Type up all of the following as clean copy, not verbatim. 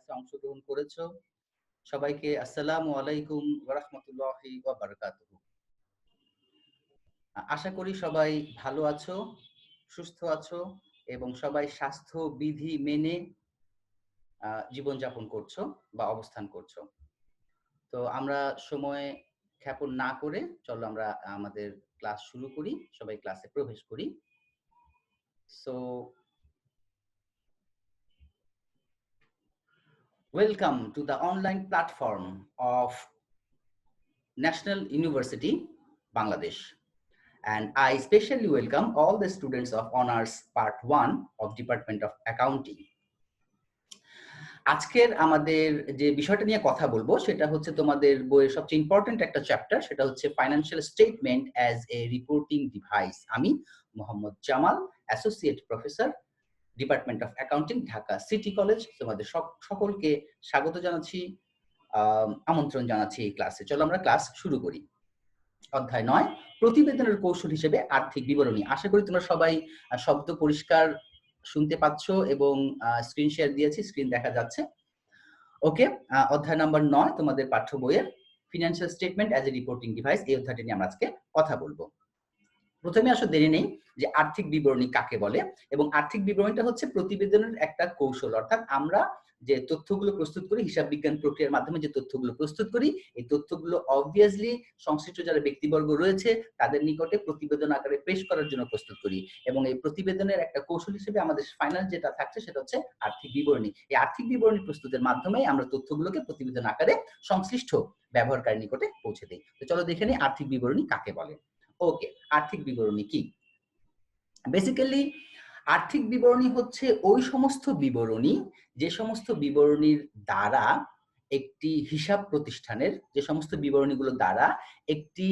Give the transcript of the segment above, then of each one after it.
ক্লাসে অংশগ্রহণ করেছো। সবাইকে আসসালামু আলাইকুম ওয়া রাহমাতুল্লাহি ওয়া বারাকাতুহু। আশা করি সবাই ভালো আছো, সুস্থ আছো এবং সবাই স্বাস্থ্য বিধি মেনে জীবনযাপন করছো বা অবস্থান করছো। তো আমরা সময় ক্ষেপণ না করে চলো আমরা আমাদের ক্লাস শুরু করি। সবাই ক্লাসে প্রবেশ করি। So welcome to the online platform of National University, Bangladesh. And I especially welcome all the students of Honors Part 1 of Department of Accounting. আজকের আমাদের যে বিষয়টা নিয়ে কথা বলবো সেটা হচ্ছে তোমাদের বইয়ের সবচেয়ে ইম্পর্টেন্ট একটা চ্যাপ্টার, সেটা হচ্ছে financial statement as a reporting device. আমি Mohammad Jamal, associate professor, department of accounting, Dhaka city college. তোমাদের সকলকে স্বাগত জানাচ্ছি, আমন্ত্রণ জানাচ্ছি এই ক্লাসে। চলো আমরা ক্লাস শুরু করি। অধ্যায় 9, প্রতিবেদনের কৌশল হিসেবে আর্থিক বিবরণী। আশা করি তোমরা সবাই শব্দ পরিষ্কার শুনতে পাচ্ছ এবং স্ক্রিন শেয়ার দিয়েছি, স্ক্রিন দেখা যাচ্ছে। ওকে, অধ্যায় নাম্বার 9 তোমাদের পাঠ্য বইয়ের financial statement as a reporting device, এই অধ্যায়টি নিয়ে আমরা আজকে কথা বলবো। প্রথমে আসলে দেরি নেই যে আর্থিক বিবরণী কাকে বলে, এবং আর্থিক বিবরণীটা হচ্ছে প্রতিবেদনের একটা কৌশল। অর্থাৎ আমরা যে তথ্যগুলো প্রস্তুত করি, হিসাব বিজ্ঞান প্রক্রিয়ার মাধ্যমে যে তথ্যগুলো প্রস্তুত করি, এই তথ্যগুলো অবভিয়াসলি সংশ্লিষ্ট যারা ব্যক্তিবর্গ রয়েছে তাদের নিকটে প্রতিবেদন আকারে পেশ করার জন্য প্রস্তুত করি। এবং এই প্রতিবেদনের একটা কৌশল হিসেবে আমাদের ফাইনাল যেটা থাকছে সেটা হচ্ছে আর্থিক বিবরণী। এই আর্থিক বিবরণী প্রস্তুতের মাধ্যমে আমরা তথ্যগুলোকে প্রতিবেদন আকারে সংশ্লিষ্ট ব্যবহারকারীর নিকটে পৌঁছে দিই। তো চলো দেখে নিই আর্থিক বিবরণী কাকে বলে। ওকে, আর্থিক বিবরণী কি? বেসিক্যালি আর্থিক বিবরণী হচ্ছে ওই সমস্ত বিবরণী, যে সমস্ত বিবরণীর দ্বারা একটি হিসাব প্রতিষ্ঠানের, যে সমস্ত বিবরণীগুলো দ্বারা একটি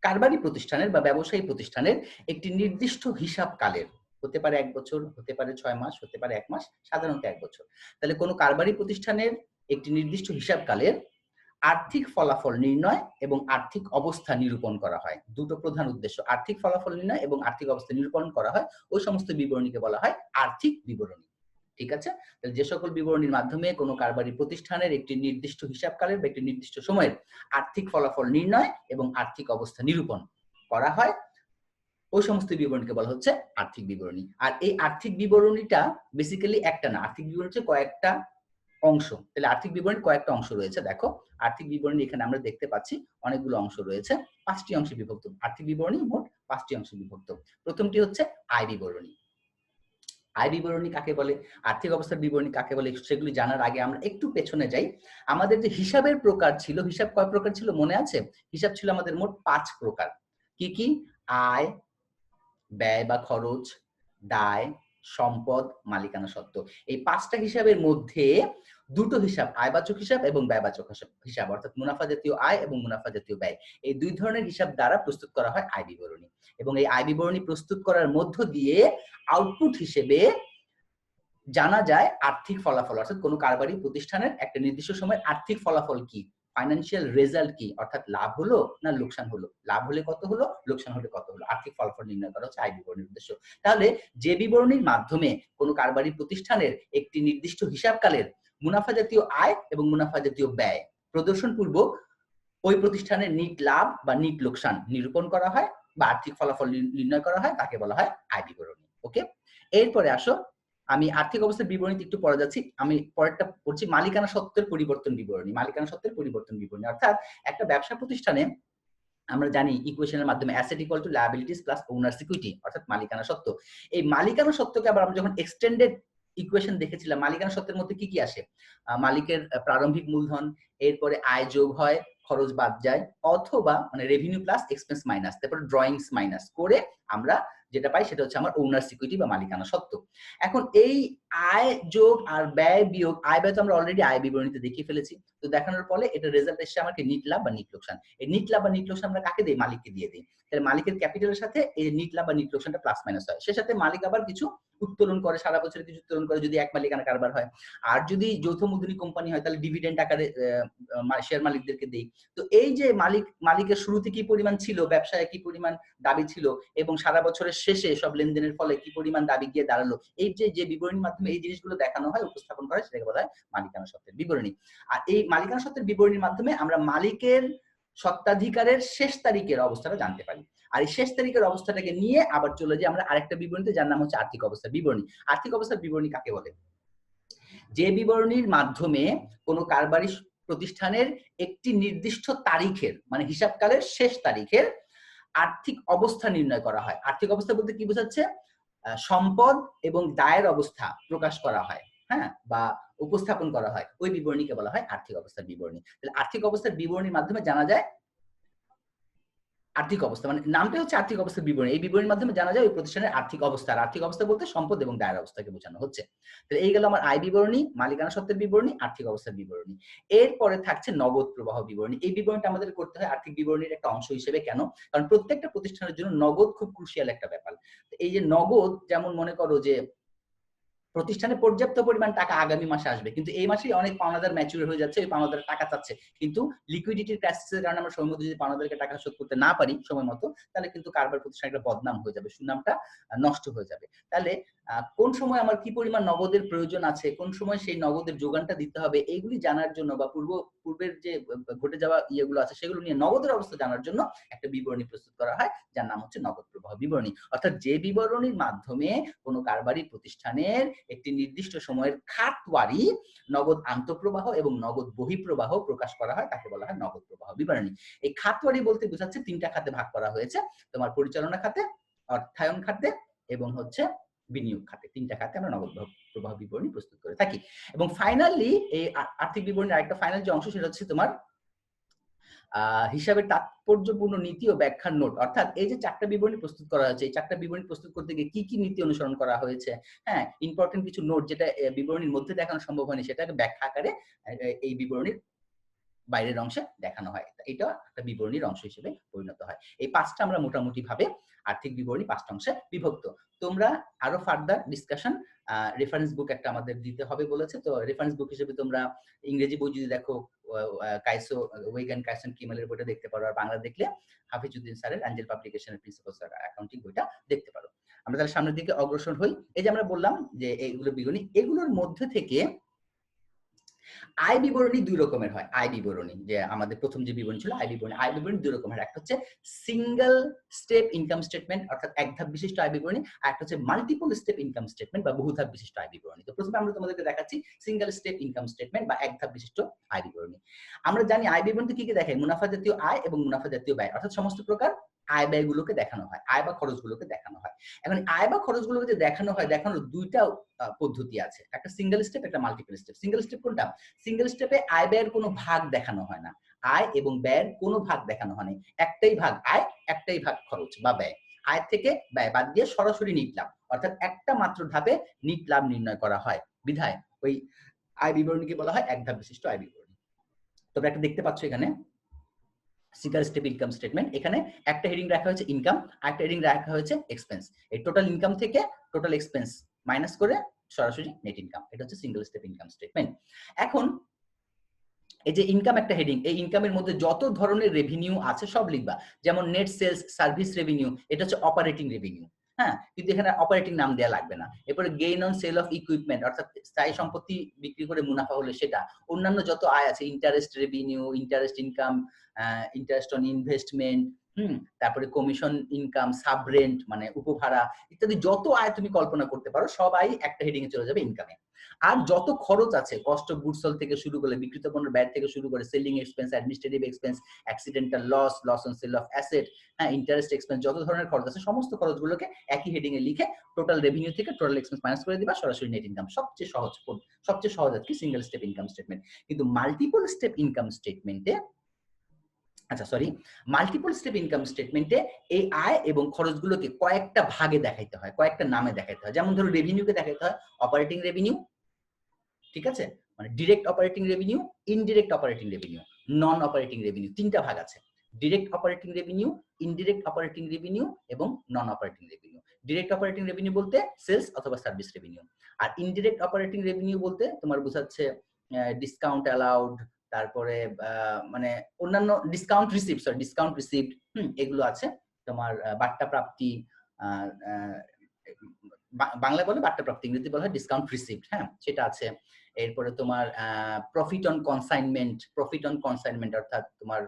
কারবারি প্রতিষ্ঠানের বা ব্যবসায়ী প্রতিষ্ঠানের একটি নির্দিষ্ট হিসাব কালের, হতে পারে 1 বছর, হতে পারে 6 মাস, হতে পারে 1 মাস, সাধারণত 1 বছর। তাহলে কোনো কারবারি প্রতিষ্ঠানের একটি নির্দিষ্ট হিসাব কালের আর্থিক ফলাফল নির্ণয় এবং আর্থিক অবস্থা নিরূপণ করা হয়। দুটো প্রধান উদ্দেশ্য, আর্থিক ফলাফল নির্ণয় এবং আর্থিক অবস্থা নিরূপণ করা হয়। ওই সমস্ত বিবরণীকে বলা হয় আর্থিক বিবরণী। ঠিক আছে? তাহলে যে সকল বিবরণীর মাধ্যমে কোনো কারবারি প্রতিষ্ঠানের একটি নির্দিষ্ট হিসাবকালের বা একটি নির্দিষ্ট সময়ের আর্থিক ফলাফল নির্ণয় এবং আর্থিক অবস্থা নিরূপণ করা হয়, ওই সমস্ত বিবরণীকে বলা হচ্ছে আর্থিক বিবরণী। আর এই আর্থিক বিবরণীটা বেসিক্যালি একটা না, আর্থিক বিবরণী হচ্ছে কয়েকটা অংশ। তাহলে আর্থিক বিবরণীর কয়েকটা অংশ রয়েছে। দেখো আর্থিক বিবরণী এখানে আমরা দেখতে পাচ্ছি অনেকগুলো অংশ রয়েছে, 5টি অংশে বিভক্ত। আর্থিক বিবরণী মোট 5টি অংশে বিভক্ত। প্রথমটি হচ্ছে আয় বিবরণী। আয় বিবরণী কাকে বলে, আর্থিক অবস্থার বিবরণী কাকে বলে, সেগুলি জানার আগে আমরা একটু পেছনে যাই। আমাদের যে হিসাবের প্রকার ছিল, হিসাব কয় প্রকার ছিল মনে আছে? হিসাব ছিল আমাদের মোট 5 প্রকার। কি কি? আয়, ব্যয় বা খরচ, দায়, সম্পদ, মালিকানা সত্ত্ব। এই 5টা হিসাবের মধ্যে দুটো হিসাব, আয়বাচক হিসাব এবং ব্যয়বাচক হিসাব, অর্থাৎ মুনাফা জাতীয় আয় এবং মুনাফা জাতীয় ব্যয়, এই দুই ধরনের হিসাব দ্বারা প্রস্তুত করা হয় আয় বিবরণী। এবং এই আয় বিবরণী প্রস্তুত করার মধ্য দিয়ে আউটপুট হিসেবে জানা যায় আর্থিক ফলাফল, অর্থাৎ কোনো কারবারি প্রতিষ্ঠানের একটা নির্দিষ্ট সময়ের আর্থিক ফলাফল কি, ফাইন্যান্সিয়াল রেজাল্ট কি, অর্থাৎ লাভ হলো না লোকসান হলো, লাভ হলে কত হলো, লোকসান হলে কত হলো, আর্থিক ফলাফল নির্ণয় করা হচ্ছে আয় বিবরণীর উদ্দেশ্য। তাহলে যে বিবরণীর মাধ্যমে কোনো কারবারি প্রতিষ্ঠানের একটি নির্দিষ্ট হিসাবকালের মুনাফা জাতীয় আয় এবং মুনাফা জাতীয় ব্যয় প্রদর্শন পূর্বক ওই প্রতিষ্ঠানের নিট লাভ বা নিট লোকসান নিরূপণ করা হয় বা আর্থিক ফলাফল নির্ণয় করা হয়, তাকে বলা হয় আয় বিবরণী। ওকে, এরপরে আসো, আমি আর্থিক অবস্থার বিবরণীতে একটু পরে যাচ্ছি। আমি পরেরটা পড়ছি মালিকানা সত্ত্বের পরিবর্তন বিবরণী। মালিকানা সত্ত্বের পরিবর্তন বিবরণী অর্থাৎ একটা ব্যবসা প্রতিষ্ঠানে আমরা জানি ইকুয়েশনের মাধ্যমে asset equal to liabilities plus owners equity, অর্থাৎ মালিকানা সত্ত্ব। এই মালিকানা সত্ত্বকে আবার আমরা যখন এক্সটেন্ডেড ইকুয়েশন দেখেছিলাম, মালিকানা সত্ত্বের মধ্যে কি কি আসে? মালিকের প্রারম্ভিক মূলধন, এরপরে আয় যোগ হয়, খরচ বাদ যায়, অথবা মানে রেভিনিউ প্লাস এক্সপেন্স মাইনাস, তারপরে ড্রয়িংস মাইনাস করে আমরা যেটা পাই সেটা হচ্ছে আমার ওনার্স ইকুইটি বা মালিকানা সত্ত্ব। এখন এই আয় যোগ আর ব্যয় বিয়োগ, আয় ব্যয় তো আমরা অলরেডি আয় বিবরণীতে দেখিয়ে ফেলেছি, তো দেখানোর ফলে এটা রেজাল্ট এসে আমাকে নিট লাভ বা নিট লোকসান। এই নিট লাভ বা নিট লোকসান আমরা কাকে দেই? মালিককে দিয়ে দিই। তাহলে মালিকের ক্যাপিটালের সাথে এই নিট লাভ বা নিট লোকসানটা প্লাস মাইনাস হয়। সে সাথে মালিক আবার কিছু উত্তোলন করে, সারা বছর কিছু উত্তোলন করে যদি এক মালিকানা কারবার হয়। আর যদি যৌথ মূলধনী কোম্পানি হয় তাহলে ডিভিডেন্ড আকারে শেয়ার মালিকদেরকে দেই। তো এই যে মালিকের শুরুতে কি পরিমাণ ছিল, ব্যবসায় কি পরিমাণ দাবি ছিল এবং সারা বছরের শেষে সব লেনদেনের ফলে কি পরিমাণ দাবি গিয়ে দাঁড়ালো, এই যে বিবরণীর মাধ্যমে এই জিনিসগুলো দেখানো হয়, উপস্থাপন করা হয়, সেটাকে বলা হয় মালিকানা সত্ত্বের বিবরণী। আর এই মালিকানা সত্ত্বের বিবরণীর মাধ্যমে আমরা মালিকের সত্ত্বাধিকারের শেষ তারিখের অবস্থাটা জানতে পারি। আর এই শেষ তারিখের অবস্থাটাকে নিয়ে আবার চলে যাই আমরা আরেকটা বিবরণীতে, যার নাম হচ্ছে আর্থিক অবস্থার বিবরণী। আর্থিক অবস্থার বিবরণী কাকে বলে? যে বিবরণীর মাধ্যমে কোনো কারবারি প্রতিষ্ঠানের একটি নির্দিষ্ট তারিখের, মানে হিসাবকালের শেষ তারিখের আর্থিক অবস্থা নির্ণয় করা হয়। আর্থিক অবস্থা বলতে কি বোঝাচ্ছে? সম্পদ এবং দায়ের অবস্থা প্রকাশ করা হয়, হ্যাঁ, বা উপস্থাপন করা হয়, ওই বিবরণীকে বলা হয় আর্থিক অবস্থার বিবরণী। তাহলে আর্থিক অবস্থার বিবরণীর মাধ্যমে জানা যায় আর্থিক অবস্থা, মানে নামটা হচ্ছে আর্থিক অবস্থার বিবরণী। এই বিবরণীর মাধ্যমে জানা যায় ওই প্রতিষ্ঠানের আর্থিক অবস্থা। আর আর্থিক অবস্থা বলতে সম্পদ এবং দায়ের অবস্থাকে বোঝানো হচ্ছে। তাহলে এই গেল আমার আয় বিবরণী, মালিকানা সত্ত্বের বিবরণী, আর্থিক অবস্থার বিবরণী। এরপরে থাকছে নগদ প্রবাহ বিবরণী। এই বিবরণীটা আমাদের করতে হয় আর্থিক বিবরণীর একটা অংশ হিসেবে। কেন? কারণ প্রত্যেকটা প্রতিষ্ঠানের জন্য নগদ খুব ক্রুশিয়াল একটা ব্যাপার। এই যে নগদ, যেমন মনে করো যে প্রতিষ্ঠানে পর্যাপ্ত পরিমাণ টাকা আগামী মাসে আসবে, কিন্তু এই মাসেই অনেক পাওনাদার ম্যাচুর হয়ে যাচ্ছে, ওই পাওনাদার টাকা চাচ্ছে, কিন্তু লিকুইডিটির ক্রাইসিসের কারণে আমরা সময় মতো যদি পাওনাদারকে টাকা শোধ করতে না পারি সময় মতো, তাহলে কিন্তু কারবার প্রতিষ্ঠানের একটা বদনাম হয়ে যাবে, সুনামটা নষ্ট হয়ে যাবে। তাহলে কোন সময় আমার কি পরিমাণ নগদের প্রয়োজন আছে, কোন সময় সেই নগদের যোগানটা দিতে হবে, এইগুলি জানার জন্য বা পূর্বের যে ঘটে যাওয়া ইয়েগুলো আছে সেগুলো নিয়ে নগদের অবস্থা জানার জন্য একটা বিবরণী প্রস্তুত করা হয়, যার নাম হচ্ছে নগদ প্রবাহ বিবরণী। অর্থাৎ যে বিবরণীর মাধ্যমে কোনো কারবারি প্রতিষ্ঠানের একটি নির্দিষ্ট সময়ের খাতওয়ারি নগদ আন্তঃপ্রবাহ এবং নগদ বহিঃপ্রবাহ প্রকাশ করা হয়, তাকে বলা হয় নগদ প্রবাহ বিবরণী। এই খাতওয়ারি বলতে বোঝাচ্ছে তিনটা খাতে ভাগ করা হয়েছে, তোমার পরিচালনা খাতে, অর্থায়ন খাতে এবং হচ্ছে বিনিয়োগ খাতে। তিনটা খাতে আমরা নগদ প্রবাহ বিবরণী প্রস্তুত করে থাকি। এবং ফাইনালি এই আর্থিক বিবরণীর আরেকটা ফাইনাল যে অংশ, সেটা হচ্ছে তোমার হিসাবের তাৎপর্যপূর্ণ নীতি ও ব্যাখ্যার নোট। অর্থাৎ এই যে চারটা বিবরণী প্রস্তুত করা হয়েছে, এই চারটা বিবরণী প্রস্তুত করতে গিয়ে কি কি নীতি অনুসরণ করা হয়েছে, হ্যাঁ, ইম্পর্টেন্ট কিছু নোট যেটা বিবরণীর মধ্যে দেখানো সম্ভব হয়নি, সেটাকে ব্যাখ্যা আকারে এই বিবরণীর বাইরের অংশে দেখানো হয়। এটা একটা বিবরণীর অংশ হিসেবে পরিণত হয়। এই পাঁচটা আমরা মোটামুটি ভাবে আর্থিক বিবরণী পাঁচটা অংশে বিভক্ত। তোমরা আরো ফার্দার ডিসকাশন রেফারেন্স বুক একটা আমাদের দিতে হবে বলেছে, তো রেফারেন্স বুক হিসেবে তোমরা ইংরেজি বই যদি দেখো কাইসো ওয়েগান কাইসন কিমেলের বইটা দেখতে পারো, আর বাংলা দেখলে হাফিজউদ্দিন স্যারের অ্যাঞ্জেল পাবলিকেশনের প্রিন্সিপালস অ্যাকাউন্টিং বইটা দেখতে পারো। আমরা তাহলে সামনের দিকে অগ্রসর হই। এই যে আমরা বললাম যে এইগুলো বিবরণী, এগুলোর মধ্যে থেকে আয় বিবরণী দুই রকমের হয়। আয় বিবরণী, যে আমাদের প্রথম যে বিবরণী ছিল আয় বিবরণী, আয় বিবরণী দুই রকমের। একটা হচ্ছে সিঙ্গেল স্টেপ ইনকাম স্টেটমেন্ট অর্থাৎ এক ধাপ বিশিষ্ট আয় বিবরণী, আর একটা হচ্ছে মাল্টিপল স্টেপ ইনকাম স্টেটমেন্ট বা বহু ধাপ বিশিষ্ট আয় বিবরণী। তো প্রথমে আমরা তোমাদেরকে দেখাচ্ছি সিঙ্গেল স্টেপ ইনকাম স্টেটমেন্ট বা এক ধাপ বিশিষ্ট আয় বিবরণী। আমরা জানি আয় বিবরণীতে কি কি দেখায়? মুনাফা জাতীয় আয় এবং মুনাফা জাতীয় ব্যয়, অর্থাৎ সমস্ত প্রকার আয় ব্যয়গুলোকে দেখানো হয়, আয় বা খরচগুলোকে দেখানো হয়। এখন আয় বা খরচগুলোকে যে দেখানো হয়, দেখানোর দুইটা পদ্ধতি আছে, একটা সিঙ্গেল স্টেপ, একটা মাল্টিপল স্টেপ। সিঙ্গেল স্টেপ কোনটা? সিঙ্গেল স্টেপে আয় ব্যয়ের কোনো ভাগ দেখানো হয় না, আয় এবং ব্যয়ের কোনো ভাগ দেখানো হয় না, একটাই ভাগ আয়, একটাই ভাগ খরচ বা ব্যয়। আয় থেকে ব্যয় বাদ দিয়ে সরাসরি নিট লাভ, অর্থাৎ একটা মাত্র ধাপে নিট লাভ নির্ণয় করা হয়, বিধায় ওই আয় বিবরণীকে বলা হয় এক ধাপ বিশিষ্ট আয় বিবরণী। তোমরা একটা দেখতে পাচ্ছ এখানে সিঙ্গেল স্টেপ ইনকাম স্টেটমেন্ট, এখানে একটা হেডিং রাখা হয়েছে ইনকাম, আরেকটা হেডিং রাখা হয়েছে এক্সপেন্স। এই টোটাল ইনকাম থেকে টোটাল এক্সপেন্স মাইনাস করে সরাসরি নেট ইনকাম, এটা হচ্ছে সিঙ্গেল স্টেপ ইনকাম স্টেটমেন্ট। এখন এই যে ইনকাম একটা হেডিং, এই ইনকামের মধ্যে যত ধরনের রেভিনিউ আছে সব লিখবা, যেমন নেট সেলস, সার্ভিস রেভিনিউ, এটা হচ্ছে অপারেটিং রেভিনিউ, হ্যাঁ, কিন্তু এখানে অপারেটিং নাম দেওয়া লাগবে না। এরপরে gain on sale of equipment, অর্থাৎ স্থায়ী সম্পত্তি বিক্রি করে মুনাফা হলে সেটা, অন্যান্য যত আয় আছে, interest revenue, interest income, interest on investment, তারপরে কমিশন ইনকাম, সাব রেন্ট মানে উপভাড়া ইত্যাদি যত আয় তুমি কল্পনা করতে পারো সব আয় একটা হেডিং এ চলে যাবে ইনকামে। আর যত খরচ আছে, কস্ট অফ গুডস সোল্ড থেকে শুরু করে, বিক্রিত পণ্যের ব্যয় থেকে শুরু করে, selling expense, administrative expense, accidental loss, loss on sale of asset, হ্যাঁ, ইন্টারেস্ট এক্সপেন্স, যত ধরনের খরচ আছে সমস্ত খরচগুলোকে একই হেডিং এ লিখে টোটাল রেভিনিউ থেকে টোটাল এক্সপেন্স মাইনাস করে দিবা, সরাসরি নেট ইনকাম। সবচেয়ে সহজ আর কি সিঙ্গেল স্টেপ ইনকাম স্টেটমেন্ট। কিন্তু মাল্টিপল স্টেপ ইনকাম স্টেটমেন্টে, আচ্ছা সরি, মাল্টিপল স্টেপ ইনকাম স্টেটমেন্টে এই আয় এবং খরচগুলোকে কয়েকটা ভাগে দেখাইতে হয়, কয়েকটা নামে দেখাইতে হয়। যেমন ধরো রেভিনিউকে দেখাইতে হয় অপারেটিং রেভিনিউ, ঠিক আছে? মানে direct operating revenue, indirect operating revenue, non operating revenue, তিনটা ভাগ আছে। Direct operating revenue, indirect operating revenue এবং non operating revenue. Direct operating revenue বলতে সেলস অথবা সার্ভিস রেভিনিউ। আর ইনডিরেক্ট অপারেটিং রেভিনিউ বলতে তোমার বোঝাচ্ছে ডিসকাউন্ট অ্যালাউড, তারপরে মানে অন্যান্য ডিসকাউন্ট রিসিভড, এগুলো আছে। তোমার বাট্টা প্রাপ্তি, বাংলা বলে বাট্টা প্রাপ্তি, ইংরেজি বলা হয় ডিসকাউন্ট রিসিভড, হ্যাঁ, সেটা আছে। এরপরে তোমার প্রফিট অন কনসাইনমেন্ট, অর্থাৎ তোমার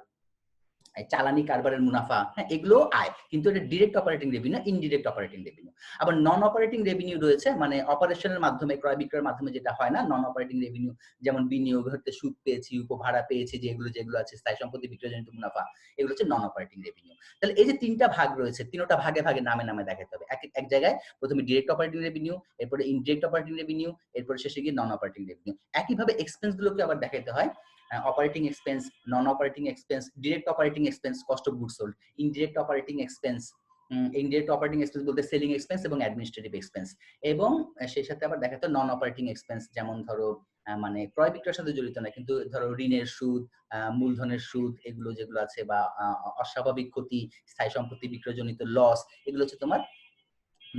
চালানি কারবারের মুনাফা, হ্যাঁ, এগুলো আয়, কিন্তু এটা direct operating revenue, indirect operating revenue. আবার নন অপারেটিং রেভিনিউ রয়েছে, মানে অপারেশনের মাধ্যমে, ক্রয় বিক্রয়ের মাধ্যমে যেটা হয় না, নন অপারেটিং রেভিনিউ, যেমন বিনিয়োগ হতে সুদ পেয়েছি, উপভাড়া পেয়েছি, যেগুলো আছে, স্থায়ী সম্পত্তি বিক্রয়জনিত মুনাফা, এগুলো হচ্ছে নন অপারেটিং রেভিনিউ। তাহলে এই যে তিনটা ভাগ রয়েছে, তিনটা ভাগে ভাগে নামে নামে দেখাতে হবে। এক জায়গায় প্রথমে ডিরেক্ট অপারেটিং রেভিনিউ, এরপরে ইনডিরেক্ট অপারেটিং রেভিনিউ, এরপরে শেষে গিয়ে নন অপারেটিং রেভিনিউ। একইভাবে এক্সপেন্স গুলোকে আবার দেখাতে হয়, operating expense, non operating expense, direct operating expense, cost of goods sold, indirect operating expense, বলতে সেলিং এক্সপেন্স এবং অ্যাডমিনিস্ট্রেটিভ এক্সপেন্স, এবং সেই সাথে আবার দেখাতে নন অপারেটিং এক্সপেন্স, যেমন ধরো মানে ক্রয় বিক্রয়ের সাথে জড়িত না, কিন্তু ধরো ঋণের সুদ, মূলধনের সুদ, এগুলো যেগুলো আছে, বা অস্বাভাবিক ক্ষতি, স্থায়ী সম্পত্তি বিক্রয়জনিত লস, এগুলো হচ্ছে তোমার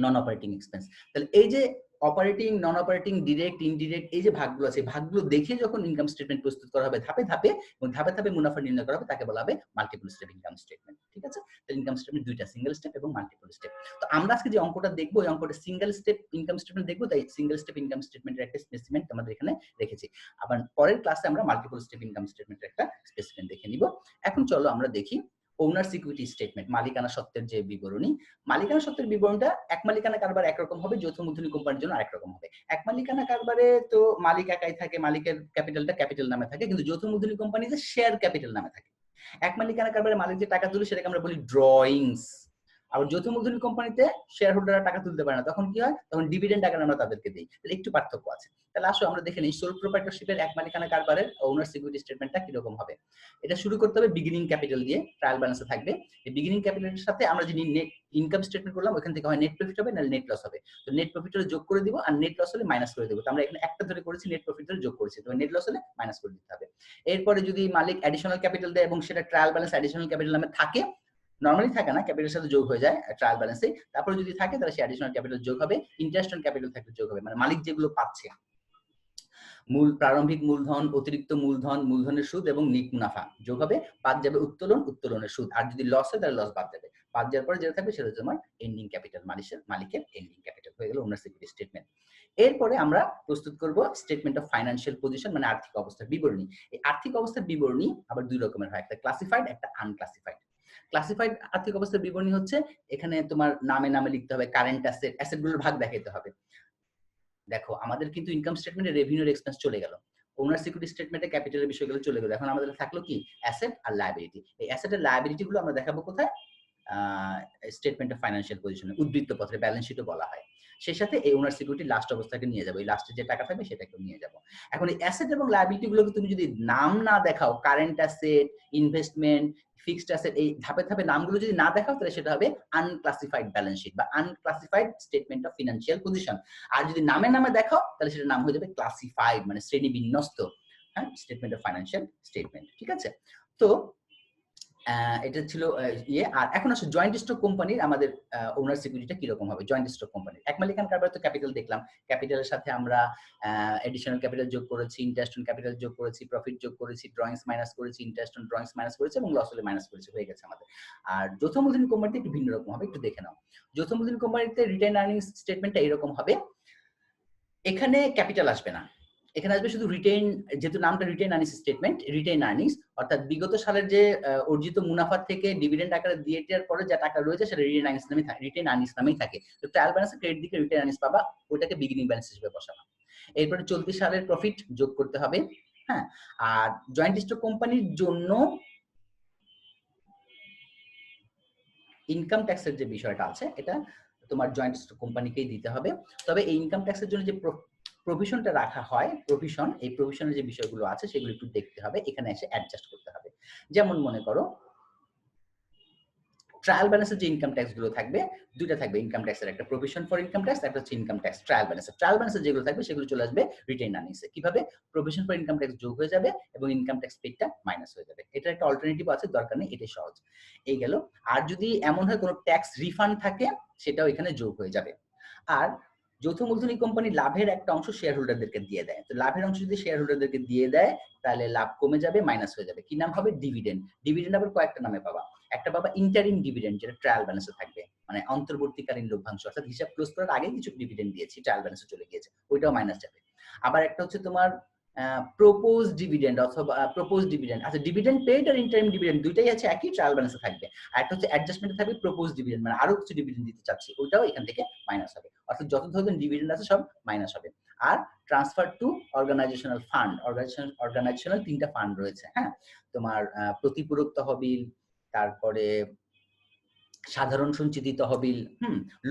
নন অপারেটিং এক্সপেন্স। তাহলে এই যে অপারেটিং, নন অপারেটিং, ডিরেক্ট, ইনডিরেক্ট, এই যে ভাগগুলো আছে, ভাগগুলো দেখে যখন ইনকাম স্টেটমেন্ট প্রস্তুত করা হবে ধাপে ধাপে, এবং ধাপে ধাপে মুনাফা নির্ণয় করা হবে, তাকে বলা হবে মাল্টিপল স্টেপ ইনকাম স্টেটমেন্ট। ঠিক আছে? তাহলে ইনকাম স্টেটমেন্ট দুইটা, সিঙ্গেল স্টেপ এবং মাল্টিপল স্টেপ। তো আমরা আজকে যে অঙ্কটা দেখবো, এই অঙ্কটা সিঙ্গেল স্টেপ ইনকাম স্টেটমেন্ট দেখবো, তাই সিঙ্গেল স্টেপ ইনকাম স্টেটমেন্টের একটা স্পেসিমেন আমাদের এখানে রেখেছি। আবার পরের ক্লাসে আমরা মাল্টিপল স্টেপ ইনকাম স্টেটমেন্টের একটা স্পেসিমেন দেখে নিব। এখন চলো আমরা দেখি ওনার সিকিউরিটি স্টেটমেন্ট, মালিকানা সত্ত্বের যে বিবরণী। মালিকানা সত্ত্বের বিবরণীটা এক মালিকানা কারবার একরকম হবে, যৌথ মূলধনী কোম্পানির জন্য আরেক রকম হবে। এক মালিকানা কারবারে তো মালিক একাই থাকে, মালিকের ক্যাপিটালটা ক্যাপিটাল নামে থাকে, কিন্তু যৌথ মূলধনী কোম্পানিতে শেয়ার ক্যাপিটাল নামে থাকে। এক মালিকানা কারবারে মালিক যে টাকা তুলে সেটাকে আমরা বলি ড্রয়িংস। আবার যৌথ মূলধনী কোম্পানিতে শেয়ার হোল্ডাররা টাকা তুলতে পারে না, তখন কি হয়, তখন ডিভিডেন্ড আকারে আমরা তাদেরকে দিই। তাহলে একটু পার্থক্য আছে। তাহলে আসো আমরা দেখে নিই সোল প্রোপ্রাইটরশিপের এক মালিকানা কারবারের ওনার সিকিউরিটি স্টেটমেন্টটা কিরকম হবে। এটা শুরু করতে হবে বিগিনিং ক্যাপিটাল দিয়ে, ট্রায়াল ব্যালেন্সে থাকবে। এই বিগিনিং ক্যাপিটালের সাথে আমরা যদি নেট ইনকাম স্টেটমেন্ট করলাম, ওখান থেকে হয় নেট প্রফিট হবে না নেট লস হবে। তো নেট প্রফিট হলে যোগ করে দিব, আর নেট লস হলে মাইনাস করে দেবো। তো আমরা এখানে একটা ধরে করেছি, নেট প্রফিট ধরে যোগ করেছি, তো নেট লস হলে মাইনাস করে দিতে হবে। এরপরে যদি মালিক অ্যাডিশনাল ক্যাপিটাল দেয় এবং সেটা ট্রায়াল ব্যালেন্স অ্যাডিশনাল ক্যাপিটাল নামে থাকে, নরমালি থাকে না, ক্যাপিটালের সাথে যোগ হয়ে যায় ট্রায়াল ব্যালেন্সে, তারপরে যদি থাকে তাহলে সেই অ্যাডিশনাল ক্যাপিটাল যোগ হবে, ইন্টারেস্ট অন ক্যাপিটাল থাকলে যোগ হবে। মানে মালিক যেগুলো পাচ্ছে, মূল প্রারম্ভিক মূলধন, অতিরিক্ত মূলধন, মূলধনের সুদ এবং নিট মুনাফা যোগ হবে, বাদ যাবে উত্তোলনের সুদ, আর যদি লস হয় তাহলে লস বাদ যাবে। বাদ যাওয়ার পরে যেটা থাকবে সেটা হচ্ছে তোমার এন্ডিং ক্যাপিটাল, মালিকের এন্ডিং ক্যাপিটাল হয়ে গেল ওনার সিকিউরিটি স্টেটমেন্ট। এরপরে আমরা প্রস্তুত করব স্টেটমেন্ট অফ ফাইন্যান্সিয়াল পজিশন, মানে আর্থিক অবস্থার বিবরণী। এই আর্থিক অবস্থার বিবরণী আবার দুই রকমের হয়, একটা ক্লাসিফাইড, একটা আনক্লাসিফাইড। ক্লাসিফাইড আর্থিক অবস্থার বিবরণী হচ্ছে এখানে তোমার নামে নামে লিখতে হবে, কারেন্ট অ্যাসেট, অ্যাসেটগুলোর ভাগ দেখাতে হবে। দেখো আমাদের কিন্তু ইনকাম স্টেটমেন্টে রেভিনিউর এক্সপেন্স চলে গেল, ওনার সিকিউরিটি স্টেটমেন্টে ক্যাপিটালের বিষয়গুলো চলে গেল, এখন আমাদের থাকলো কি অ্যাসেট আর লায়াবিলিটি। এই অ্যাসেট আর লায়াবিলিটি গুলো আমরা দেখাবো কোথায়, স্টেটমেন্ট অফ ফাইন্যান্সিয়াল পজিশনে, উদ্ধৃত্ত পত্রে, ব্যালেন্স শিটও বলা হয়। সেই সাথে এই ওনার সিকিউরিটি লাস্ট অবস্থাকে নিয়ে যাবো, এই লাস্টে যে টাকা থাকবে সেটাকে নিয়ে যাবো। এখন এই অ্যাসেট এবং লায়াবিলিটি গুলোকে তুমি যদি নাম না দেখাও, current asset, investment, fixed asset, এই ধাপে ধাপে নামগুলো যদি না দেখাও, তাহলে সেটা হবে আনক্লাসিফাইড ব্যালেন্স শিট বা unclassified statement of financial position. আর যদি নামে নামে দেখাও, তাহলে সেটার নাম হয়ে যাবে ক্লাসিফাইড, মানে শ্রেণী বিন্যস্ত, হ্যাঁ, স্টেটমেন্ট অফ ফাইন্যান্সিয়াল স্টেটমেন্ট। ঠিক আছে? তো এটা ছিল ইয়ে। আর এখন আসলে জয়েন্ট স্টক কোম্পানির আমাদের ওনার সিকিউরিটিটা কিরকম হবে। জয়েন্ট স্টক কোম্পানি এক মালিকানা কারবার তো ক্যাপিটাল দেখলাম, ক্যাপিটালের সাথে আমরা এডিশনাল ক্যাপিটাল যোগ করেছি, ইন্টারেস্ট অন ক্যাপিটাল যোগ করেছি, প্রফিট যোগ করেছি, ড্রয়িংস মাইনাস করেছি, ইন্টারেস্ট অন ড্রয়িংস মাইনাস করেছি এবং লস হলে মাইনাস করেছি, হয়ে গেছে আমাদের। আর যৌথ মূলধনী কোম্পানিতে একটু ভিন্ন রকম হবে, একটু দেখে নাও। যৌথ মূলধনী কোম্পানিতে রিটেইন আর্নিংস স্টেটমেন্টটা এরকম হবে, এখানে ক্যাপিটাল আসবে না, এখানে আসবে শুধু রিটেইন, যেহেতু নামটা retain earnings statement, retain earnings অর্থাৎ বিগত সালের যে অর্জিত মুনাফা থেকে ডিভিডেন্ড আকারে দিয়ে দেওয়ার পরে যে টাকা রয়েছে সেটা রিটেইন আর্নিংস নামে থাকে, রিটেইন আর্নিংস নামেই থাকে। তো ট্রায়াল ব্যালেন্সে ক্রেডিট দিকে রিটেইন আর্নিংস পাবা, ওটাকে বিগিনিং ব্যালেন্স হিসেবে বসানো। এরপরে চলতি সালের প্রফিট যোগ করতে হবে, হ্যাঁ। আর জয়েন্ট স্টক কোম্পানির জন্য ইনকাম ট্যাক্সের যে বিষয়টা আছে, এটা তোমার জয়েন্ট স্টক কোম্পানিকেই দিতে হবে। তবে এই ইনকাম ট্যাক্সের জন্য যে প্রভিশনটা রাখা হয়, প্রভিশন, এই প্রভিশনের যে বিষয়গুলো আছে সেগুলো একটু দেখতে হবে, এখানে এসে অ্যাডজাস্ট করতে হবে। যেমন মনে করো ট্রায়াল ব্যালেন্সের যে ইনকাম ট্যাক্স গুলো থাকবে, দুইটা থাকবে ইনকাম ট্যাক্সের, একটা প্রভিশন ফর ইনকাম ট্যাক্স, একটা হচ্ছে income tax trial balance. Trial ব্যালেন্সে যেগুলো থাকবে সেগুলো চলে আসবে রিটেইন আর্নিংসে। কিভাবে? প্রভিশন ফর ইনকাম ট্যাক্স যোগ হয়ে যাবে এবং ইনকাম ট্যাক্স পেইডটা মাইনাস হয়ে যাবে। এটার একটা অল্টারনেটিভ আছে, দরকার নেই, এটাই সহজ। এই গেল। আর যদি এমন হয় কোনো ট্যাক্স রিফান্ড থাকে সেটাও এখানে যোগ হয়ে যাবে। আর যৌথ মূলধনী কোম্পানি লাভের একটা অংশ শেয়ার হোল্ডারদেরকে দিয়ে দেয়। তো লাভের অংশ যদি শেয়ার হোল্ডারদেরকে দিয়ে দেয় তাহলে লাভ কমে যাবে, মাইনাস হয়ে যাবে। কি নাম হবে? ডিভিডেন্ড। ডিভিডেন্ড আবার কয়েকটা নামে পাবা। একটা পাবা ইন্টারিম ডিভিডেন্ড, যেটা ট্রায়াল ব্যালেন্সে থাকবে, মানে অন্তর্বর্তীকালীন লভ্যাংশ, অর্থাৎ হিসাব ক্লোজ করার আগে কিছু ডিভিডেন্ড দিয়েছি, ট্রায়াল ব্যালেন্সে চলে গিয়েছে, ওইটাও মাইনাস যাবে। আবার একটা হচ্ছে তোমার প্রপোজ ডিভিডেন্ড অথবা প্রপোজ ডিভিডেন্ড। আচ্ছা, ডিভিডেন্ড পেইড আর ইন্টারিম ডিভিডেন্ড দুইটাই আছে, একই ট্রায়াল ব্যালেন্সে থাকবে। আর একটা হচ্ছে অ্যাডজাস্টমেন্টে থাকবে প্রপোজ ডিভিডেন্ড, মানে আরো কিছু ডিভিডেন্ড দিতে চাচ্ছি, ওইটাও এখান থেকে মাইনাস হবে। অর্থাৎ যত ধরনের ডিভিডেন্ড আছে সব মাইনাস হবে। আর transfer to organisational fund, organisational 3টা ফান্ড রয়েছে, হ্যাঁ, তোমার প্রতিপূরক তহবিল, তারপরে সাধারণ সঞ্চিতি তহবিল,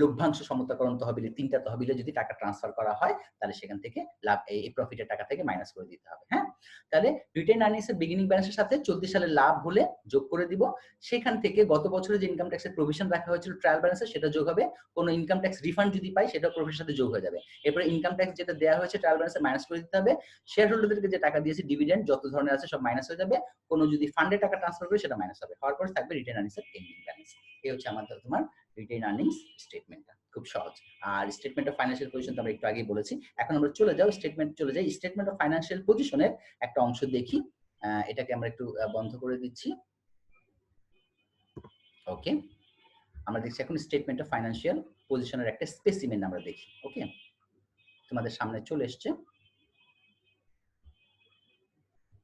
লভ্যাংশ সমতাকরণ তহবিল, 3টা তহবিলে যদি টাকা ট্রান্সফার করা হয় তাহলে সেখান থেকে লাভ, এই প্রফিটের টাকা থেকে মাইনাস করে দিতে হবে। হ্যাঁ, তাহলে রিটেইন আর্নিংস এর বিগিনিং ব্যালেন্সের সাথে চলতি সালের লাভ হলে যোগ করে দিব। সেখান থেকে গত বছরে যে ইনকাম ট্যাক্সের প্রভিশন রাখা হয়েছিল ট্রায়াল ব্যালেন্সে সেটা যোগ হবে। কোনো ইনকাম ট্যাক্স রিফান্ড যদি পাই সেটাও প্রভিশনের সাথে যোগ হয়ে যাবে। এরপরে ইনকাম ট্যাক্স যেটা দেওয়া হয়েছে ট্রায়াল ব্যালেন্সে মাইনাস করে দিতে হবে। শেয়ার হোল্ডারদেরকে যে টাকা দিয়েছে ডিভিডেন্ড যত ধরনের আছে সব মাইনাস হয়ে যাবে। কোনো যদি ফান্ডে টাকা ট্রান্সফার করে সেটা মাইনাস হবে। হওয়ার পর থাকবে রিটেইন আর্নিংস এর এন্ডিং ব্যালেন্স। এই হচ্ছে আমাদের তোমার রিটেইন আর্নিংস স্টেটমেন্টটা, খুব সহজ। আর স্টেটমেন্ট অফ ফাইন্যান্সিয়াল পজিশন তো আমরা একটু আগেই বলেছি। এখন আমরা চলে যাই স্টেটমেন্ট অফ ফাইন্যান্সিয়াল পজিশনের একটা অংশ দেখি। এটাকে আমরা একটু বন্ধ করে দিচ্ছি। ওকে, আমরা দেখছি এখন স্টেটমেন্ট অফ ফাইন্যান্সিয়াল পজিশনের একটা স্পেসিমেন আমরা দেখি। ওকে, তোমাদের সামনে চলে এসছে।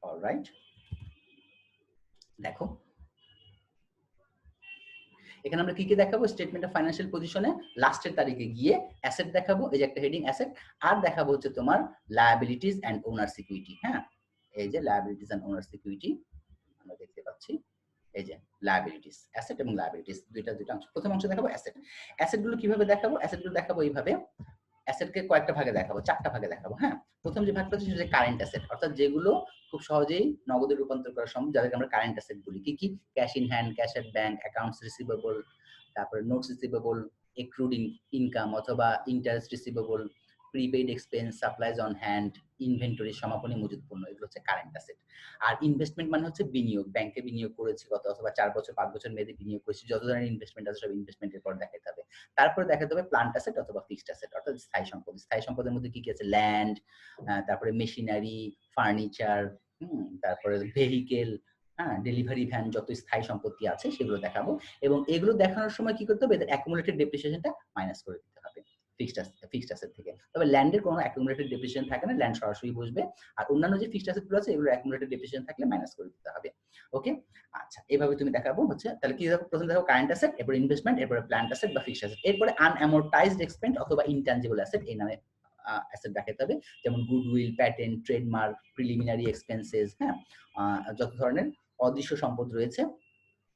অলরাইট, দেখো এখানে আমরা কি কি দেখাবো? স্টেটমেন্ট অফ ফাইন্যান্সিয়াল পজিশনে লাস্টের তারিখে গিয়ে অ্যাসেট দেখাবো, এই যে একটা হেডিং অ্যাসেট, আর দেখাবো হচ্ছে তোমার লায়াবিলিটিস এন্ড ওনার্স ইকুইটি। হ্যাঁ, এই যে লায়াবিলিটিস এন্ড ওনার্স ইকুইটি আমরা দেখতে পাচ্ছি, এই যে লায়াবিলিটিস, অ্যাসেট এবং লায়াবিলিটিস দুইটা অংশ। প্রথম অংশ দেখাবো অ্যাসেট। অ্যাসেট গুলো কিভাবে দেখাবো? অ্যাসেট গুলো দেখাবো এইভাবে, অ্যাসেটকে কয়েকটা ভাগে দেখাবো, 4টা ভাগে দেখাবো। হ্যাঁ, প্রথম যে ভাগটা হচ্ছে সেটা কারেন্ট অ্যাসেট, অর্থাৎ যেগুলো খুব সহজেই নগদে রূপান্তর করা সম্ভব, যাদেরকে আমরা কারেন্ট অ্যাসেট বলি। কি কি? Cash in hand, cash at bank, accounts receivable, তারপরে নোটস রিসিভেবল, এক্রুড ইনকাম অথবা interest receivable, prepaid expense, supplies on hand, inventory, সমাপনী মজুদ পণ্য, এগুলো হচ্ছে কারেন্ট অ্যাসেট। আর ইনভেস্টমেন্ট মানে হচ্ছে বিনিয়োগ, ব্যাংকে বিনিয়োগ করেছি কত, অথবা 4 বছর 5 বছর মেয়াদে বিনিয়োগ করেছি, যত ধরনের ইনভেস্টমেন্ট আছে সব ইনভেস্টমেন্টের পর দেখাতে হবে। তারপরে দেখাতে হবে প্লান্ট অ্যাসেট অথবা ফিক্সড অ্যাসেট, অর্থাৎ স্থায়ী সম্পদ। স্থায়ী সম্পদের মধ্যে কি কি আছে? ল্যান্ড, তারপরে মেশিনারি, ফার্নিচার, তারপরে ভেহিকেল, হ্যাঁ, ডেলিভারি ভ্যান, যত স্থায়ী সম্পত্তি আছে সেগুলো দেখাবো। এবং এগুলো দেখানোর সময় কি করতে হবে? এদের অ্যাকুমুলেটেড ডেপ্রিসিয়েশনটা মাইনাস করে দিতে হবে ফিক্সড অ্যাসেট থেকে। তবে ল্যান্ডের কোনো অ্যাকুমুলেটেড ডেপ্রিসিয়েশন থাকে না, ল্যান্ড সরাসরি বসবে। আর অন্যান্য যে ফিক্সড অ্যাসেট গুলো আছে এগুলো অ্যাকুমুলেটেড ডেপ্রিসিয়েশন থাকলে মাইনাস করে দিতে হবে। ওকে, আচ্ছা, এভাবে তুমি দেখাবো হচ্ছে। তাহলে কি দেখো? প্রথমে দেখো কারেন্ট অ্যাসেট, এরপর ইনভেস্টমেন্ট, এরপর প্ল্যান্ট অ্যাসেট বা ফিক্সড অ্যাসেট, এরপরে আনঅ্যামোর্টাইজড এক্সপেন্স অথবা ইনট্যানজিবল অ্যাসেট, এই নামে অ্যাসেট দেখাতে হবে। যেমন goodwill, patent, trademark, preliminary expenses, হ্যাঁ, যত ধরনের অদৃশ্য সম্পদ রয়েছে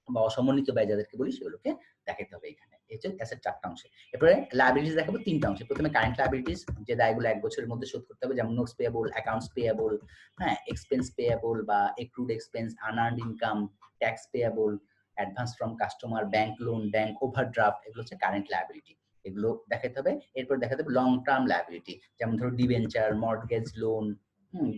বা অসমন্বিত ব্যয় যাদেরকে বলি সেগুলোকে দেখাতে হবে এখানে। এই হচ্ছে অ্যাসেট 4টা অংশে। এরপরে লায়াবিলিটিস দেখাবো 3টা অংশে। প্রথমে কারেন্ট লায়াবিলিটিস, যে দায়গুলো 1 বছরের মধ্যে শোধ করতে হবে, যেমন নোটস পেয়েবল, অ্যাকাউন্টস পেয়েবল, হ্যাঁ, এক্সপেন্স পেয়েবল বা accrued expense, unearned income, tax payable, advance from customer, bank loan, bank overdraft, এগুলো হচ্ছে কারেন্ট লায়াবিলিটি, এগুলো দেখাতে হবে। এরপর দেখাতে হবে লং টার্ম লায়াবিলিটি, যেমন ধরো debenture, mortgage loan,